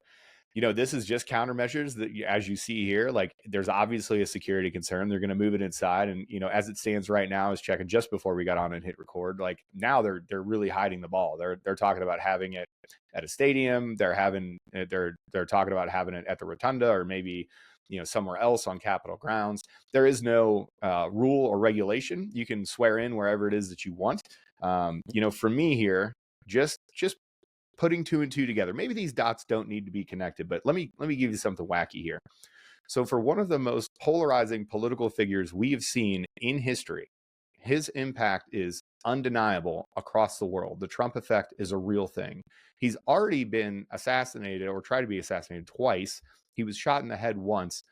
this is just countermeasures that, as you see here, like there's obviously a security concern. They're going to move it inside, and as it stands right now, I was checking just before we got on and hit record. Like now, they're really hiding the ball. They're talking about having it at a stadium. They're talking about having it at the Rotunda, or maybe somewhere else on Capitol grounds. There is no rule or regulation. You can swear in wherever it is that you want. For me here, just putting two and two together. Maybe these dots don't need to be connected, but let me give you something wacky here. So for one of the most polarizing political figures we have seen in history, his impact is undeniable across the world. The Trump effect is a real thing. He's already been assassinated, or tried to be assassinated, twice. He was shot in the head once.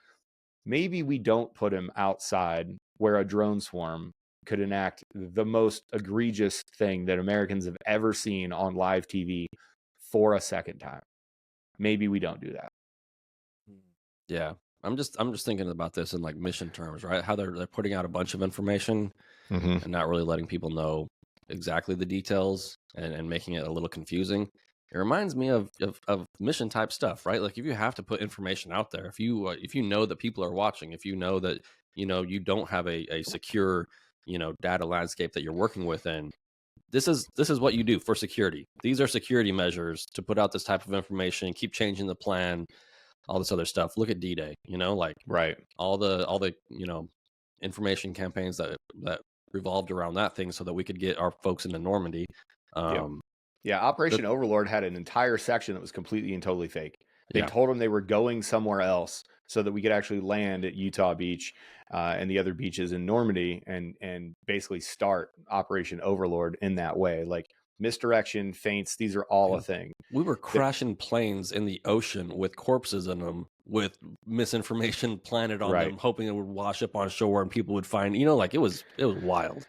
Maybe we don't put him outside where a drone swarm could enact the most egregious thing that Americans have ever seen on live TV for a second time. Maybe we don't do that. Yeah. I'm just thinking about this in like mission terms, right? How they're putting out a bunch of information and not really letting people know exactly the details, and making it a little confusing. It reminds me of mission type stuff, right? Like if you have to put information out there, if you know that people are watching, if you know that you don't have a secure data landscape that you're working within, this is what you do for security. These are security measures to put out this type of information, keep changing the plan, all this other stuff. Look at D-Day, like right, all the information campaigns that revolved around that thing, so that we could get our folks into Normandy. Yeah, Operation Overlord had an entire section that was completely and totally fake. They told them they were going somewhere else so that we could actually land at Utah Beach and the other beaches in Normandy, and basically start Operation Overlord in that way. Like misdirection, feints, these are all a thing. We were crashing planes in the ocean with corpses in them, with misinformation planted on them, hoping it would wash up on shore and people would find, like it was wild.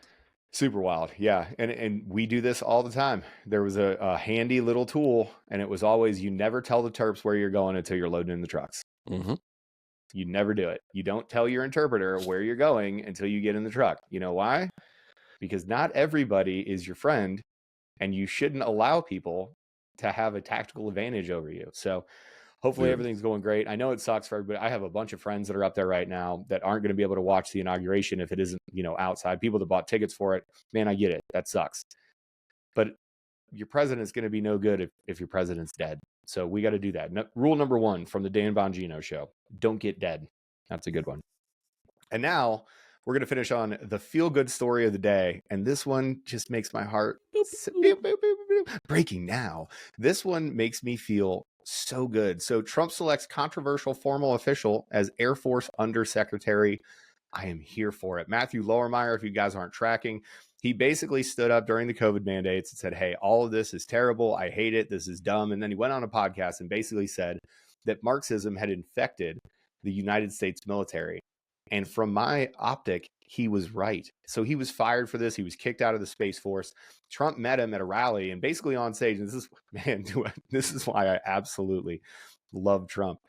Super wild. Yeah. And we do this all the time. There was a handy little tool, and it was always, you never tell the Terps where you're going until you're loading in the trucks. Mm-hmm. You never do it. You don't tell your interpreter where you're going until you get in the truck. You know why? Because not everybody is your friend, and you shouldn't allow people to have a tactical advantage over you. So hopefully everything's going great. I know it sucks for everybody. I have a bunch of friends that are up there right now that aren't going to be able to watch the inauguration if it isn't, outside. People that bought tickets for it, man, I get it. That sucks. But your president's going to be no good if your president's dead. So we got to do that. Rule number 1 from the Dan Bongino show: don't get dead. That's a good one. And now we're going to finish on the feel-good story of the day. And this one just makes my heart breaking now. This one makes me feel so good. So Trump selects controversial formal official as Air Force Undersecretary. I am here for it. Matthew Lowermeyer, if you guys aren't tracking, he basically stood up during the COVID mandates and said, hey, all of this is terrible. I hate it. This is dumb. And then he went on a podcast and basically said that Marxism had infected the United States military. And from my optic, he was right. So he was fired for this. He was kicked out of the Space Force. Trump met him at a rally and basically on stage. And this is why I absolutely love Trump.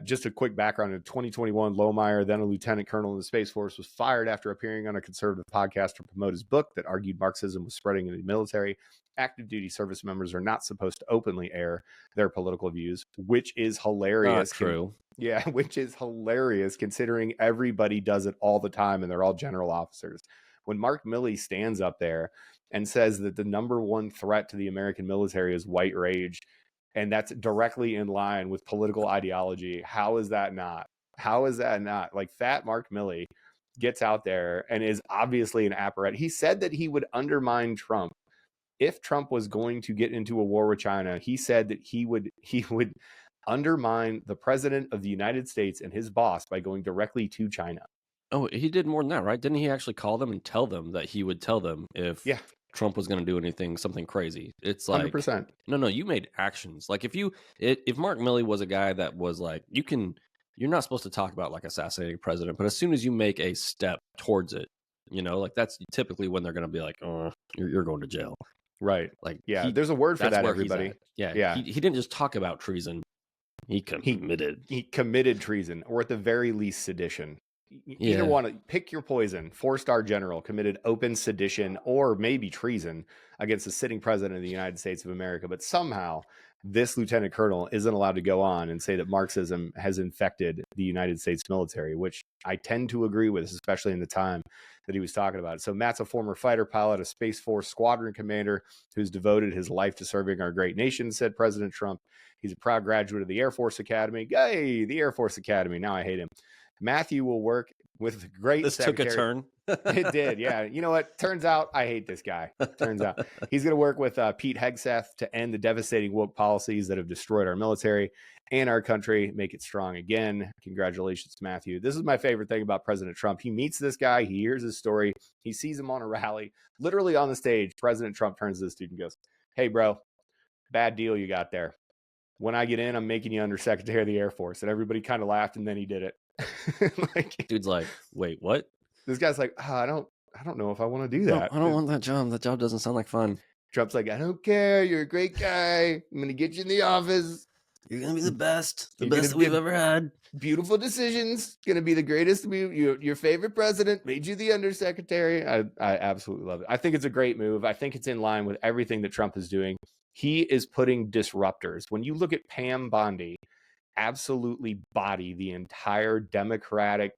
Just a quick background: in 2021, Lohmeyer, then a lieutenant colonel in the Space Force, was fired after appearing on a conservative podcast to promote his book that argued Marxism was spreading in the military. Active duty service members are not supposed to openly air their political views, which is hilarious. Not true. Yeah, which is hilarious considering everybody does it all the time and they're all general officers. When Mark Milley stands up there and says that the number one threat to the American military is white rage, and that's directly in line with political ideology, how is that not? How is that not? Like, fat Mark Milley gets out there and is obviously an apparatus. He said that he would undermine Trump if Trump was going to get into a war with China. He said that he would undermine the president of the United States and his boss by going directly to China. Oh, he did more than that, right? Didn't he actually call them and tell them that he would tell them if Trump was going to do something crazy? It's like 100%. No, you made actions. Like if Mark Milley was a guy that was like, you're not supposed to talk about like assassinating a president, but as soon as you make a step towards it, like that's typically when they're going to be like, oh, you're going to jail. Right. Like Yeah. There's a word for that's that, where he's everybody. at. Yeah, Yeah. he didn't just talk about treason. He He committed. he committed treason, or at the very least sedition. Either Yeah. one, pick your poison. 4-star general committed open sedition or maybe treason against the sitting president of the United States of America. But somehow this lieutenant colonel isn't allowed to go on and say that Marxism has infected the United States military, which I tend to agree with, especially in the time that he was talking about it. So Matt's a former fighter pilot, a Space Force squadron commander who's devoted his life to serving our great nation, said President Trump. He's a proud graduate of the Air Force Academy. Yay, the Air Force Academy. Now I hate him. Matthew will work with great This secretary. took a turn. It did, yeah. You know what? Turns out I hate this guy. Turns out he's going to work with Pete Hegseth to end the devastating woke policies that have destroyed our military and our country, make it strong again. Congratulations, Matthew. This is my favorite thing about President Trump. He meets this guy. He hears his story. He sees him on a rally. Literally on the stage, President Trump turns to this dude and goes, "Hey, bro, bad deal you got there. When I get in, I'm making you Undersecretary of the Air Force." And everybody kind of laughed, and then he did it. Like, dude's like, "Wait, what?" This guy's like, "Oh, I don't know if I want to do that. I don't want that job. That job doesn't sound like fun." Trump's like, "I don't care. You're a great guy. I'm going to get you in the office. You're going to be the best that we've ever had. Beautiful decisions. Going to be the greatest. Your favorite president made you the Undersecretary." I absolutely love it. I think it's a great move. I think it's in line with everything that Trump is doing. He is putting disruptors. When you look at Pam Bondi, absolutely body the entire Democratic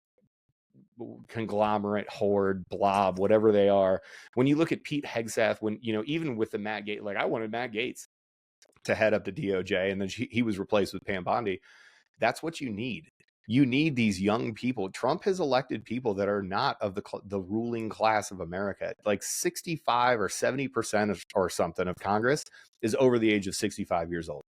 conglomerate, horde, blob, whatever they are. When you look at Pete Hegseth, when, even with the Matt Gaetz, like I wanted Matt Gaetz to head up the DOJ, and then he was replaced with Pam Bondi. That's what you need. You need these young people. Trump has elected people that are not of the ruling class of America. Like 65 or 70% or something of Congress is over the age of 65 years old.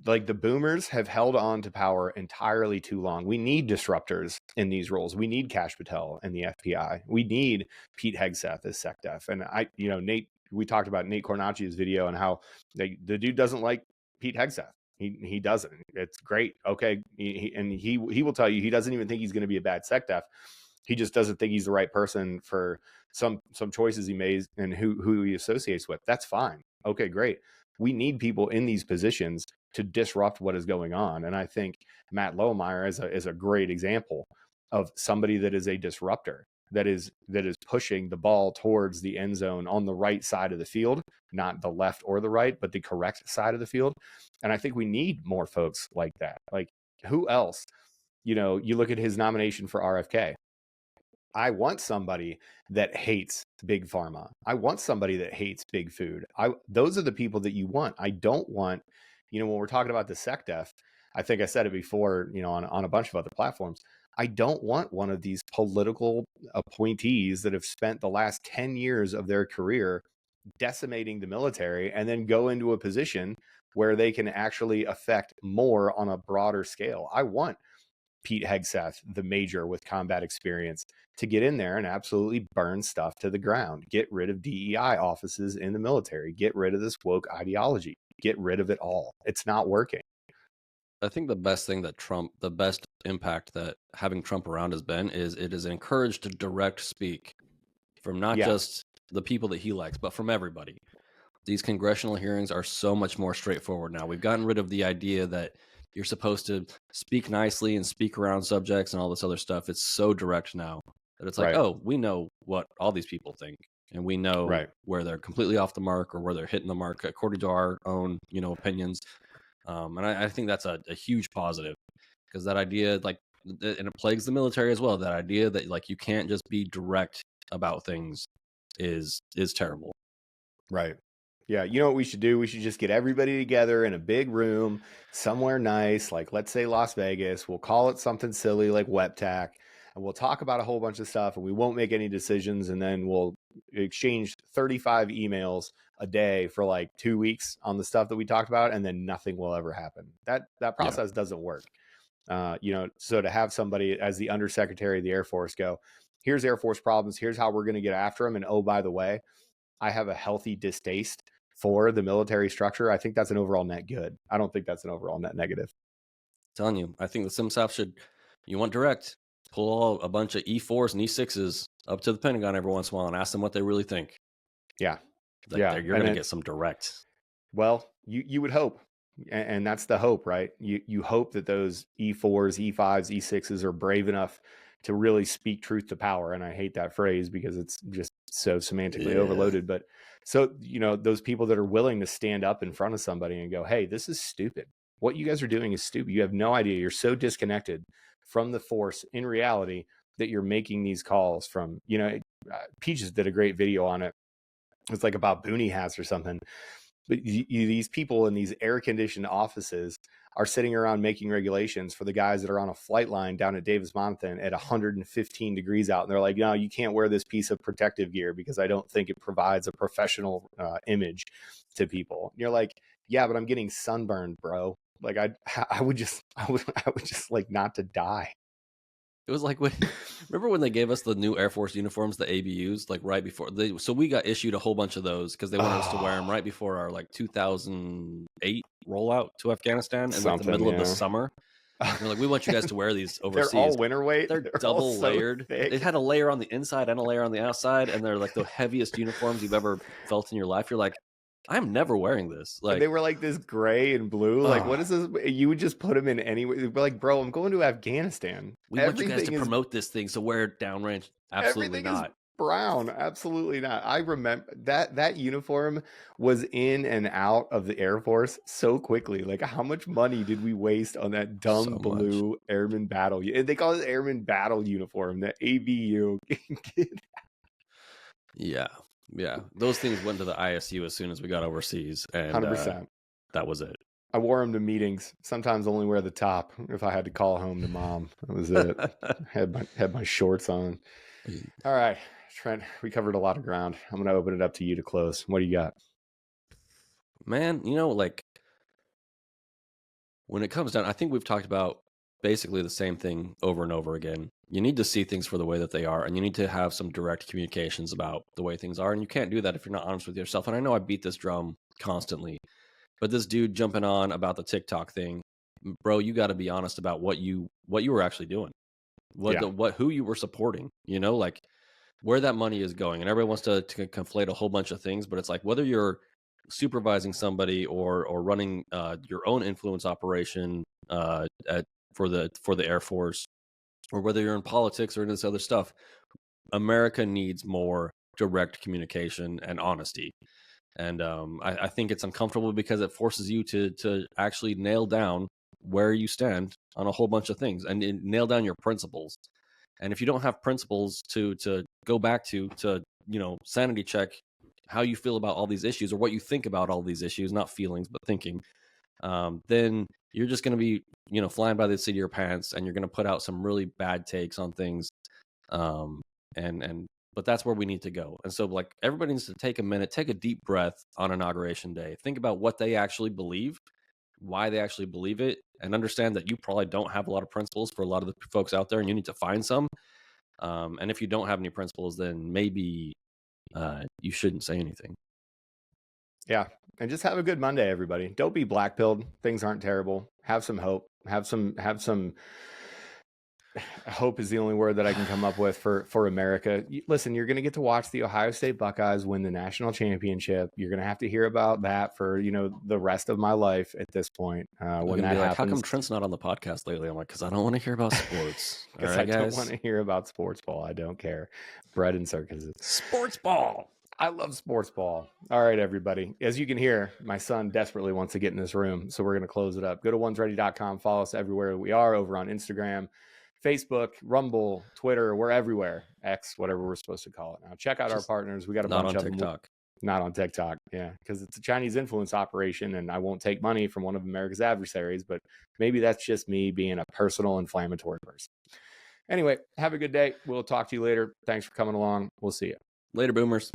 Like the boomers have held on to power entirely too long. We need disruptors in these roles. We need Kash Patel in the FBI. We need Pete Hegseth as SecDef. And Nate, we talked about Nate Cornacchi's video and how the dude doesn't like Pete Hegseth. He doesn't. It's great. Okay. He will tell you he doesn't even think he's going to be a bad SecDef. He just doesn't think he's the right person for some choices he made and who he associates with. That's fine. Okay, great. We need people in these positions to disrupt what is going on. And I think Matt Lohmeyer is a great example of somebody that is a disruptor, that is pushing the ball towards the end zone on the right side of the field, not the left or the right, but the correct side of the field. And I think we need more folks like that. Like, who else? You look at his nomination for RFK. I want somebody that hates big pharma. I want somebody that hates big food. Those are the people that you want. I don't want, when we're talking about the SecDef, I think I said it before, on a bunch of other platforms. I don't want one of these political appointees that have spent the last 10 years of their career decimating the military and then go into a position where they can actually affect more on a broader scale. I want Pete Hegseth, the major with combat experience, to get in there and absolutely burn stuff to the ground, get rid of DEI offices in the military, get rid of this woke ideology, get rid of it all. It's not working. I think the best impact that having Trump around has been is it has encouraged direct speak from not just the people that he likes, but from everybody. These congressional hearings are so much more straightforward now. We've gotten rid of the idea that you're supposed to speak nicely and speak around subjects and all this other stuff. It's so direct now that it's like, oh, we know what all these people think, and we know where they're completely off the mark or where they're hitting the mark according to our own, opinions. And I think that's a huge positive, because that idea, and it plagues the military as well. That idea that you can't just be direct about things is terrible. Right. Yeah. You know what we should do? We should just get everybody together in a big room somewhere nice, like let's say Las Vegas. We'll call it something silly like WebTac, and we'll talk about a whole bunch of stuff, and we won't make any decisions. And then we'll exchange 35 emails a day for like 2 weeks on the stuff that we talked about, and then nothing will ever happen. That process doesn't work. So to have somebody as the Undersecretary of the Air Force go, here's Air Force problems, here's how we're going to get after them. And oh, by the way, I have a healthy distaste for the military structure. I think that's an overall net good. I don't think that's an overall net negative. I'm telling you, I think the SimSAF you want direct, pull a bunch of E4s and E6s up to the Pentagon every once in a while and ask them what they really think. Yeah. Like you're going to get some direct. Well, you would hope. And that's the hope, right? You hope that those E4s, E5s, E6s are brave enough to really speak truth to power. And I hate that phrase because it's just so semantically overloaded. But so, those people that are willing to stand up in front of somebody and go, hey, this is stupid. What you guys are doing is stupid. You have no idea. You're so disconnected from the force in reality that you're making these calls from, Peaches did a great video on it. It's like about boonie hats or something. But these people in these air-conditioned offices are sitting around making regulations for the guys that are on a flight line down at Davis-Monthan at 115 degrees out. And they're like, no, you can't wear this piece of protective gear because I don't think it provides a professional image to people. And you're like, yeah, but I'm getting sunburned, bro. Like I would just like not to die. It was like remember when they gave us the new Air Force uniforms, the ABUs, like right before so we got issued a whole bunch of those because they wanted us to wear them right before our like 2008 rollout to Afghanistan in like the middle of the summer. And they're like, we want you guys to wear these overseas. They're all winter weight. They're double layered. They had a layer on the inside and a layer on the outside, and they're like the heaviest uniforms you've ever felt in your life. You're like, I'm never wearing this. Like, and they were like this gray and blue. Like, what is this? You would just put them in anywhere. We're like, bro, I'm going to Afghanistan. We want you guys to promote this thing, so wear it downrange. Absolutely not. Brown, absolutely not. I remember that uniform was in and out of the Air Force so quickly. Like, how much money did we waste on that dumb blue Airman Battle? They call it Airman Battle uniform, the ABU. Yeah, those things went to the ISU as soon as we got overseas, and 100%. That was it. I wore them to meetings. Sometimes only wear the top if I had to call home to mom. That was it. had my shorts on. All right, Trent, we covered a lot of ground. I'm going to open it up to you to close. What do you got? Man, like when it comes down, I think we've talked about basically the same thing over and over again. You need to see things for the way that they are, and you need to have some direct communications about the way things are. And you can't do that if you're not honest with yourself. And I know I beat this drum constantly, but this dude jumping on about the TikTok thing, bro, you got to be honest about what you were actually doing, who you were supporting, like where that money is going. And everybody wants to conflate a whole bunch of things, but it's like whether you're supervising somebody or running your own influence operation for the Air Force, or whether you're in politics or in this other stuff, America needs more direct communication and honesty. And I think it's uncomfortable because it forces you to actually nail down where you stand on a whole bunch of things and nail down your principles. And if you don't have principles to go back to sanity check how you feel about all these issues or what you think about all these issues, not feelings, but thinking, then you're just going to be, flying by the seat of your pants, and you're going to put out some really bad takes on things. But that's where we need to go. And so like everybody needs to take a minute, take a deep breath on Inauguration Day, think about what they actually believe, why they actually believe it, and understand that you probably don't have a lot of principles for a lot of the folks out there, and you need to find some. And if you don't have any principles, then maybe you shouldn't say anything. Yeah. And just have a good Monday, everybody. Don't be black-pilled. Things aren't terrible. Have some hope. Have some hope is the only word that I can come up with for America. Listen, you're going to get to watch the Ohio State Buckeyes win the national championship. You're going to have to hear about that for, the rest of my life at this point. When that happens. How come Trent's not on the podcast lately? I'm like, because I don't want to hear about sports. Because I don't want to hear about sports ball. I don't care. Bread and circuses. Sports ball. I love sports ball. All right, everybody. As you can hear, my son desperately wants to get in this room, so we're going to close it up. Go to ONESREADY.com. Follow us everywhere we are, over on Instagram, Facebook, Rumble, Twitter. We're everywhere. X, whatever we're supposed to call it now. Check out our partners. We got a bunch of them. Not on TikTok. Yeah, because it's a Chinese influence operation, and I won't take money from one of America's adversaries, but maybe that's just me being a personal inflammatory person. Anyway, have a good day. We'll talk to you later. Thanks for coming along. We'll see you. Later, boomers.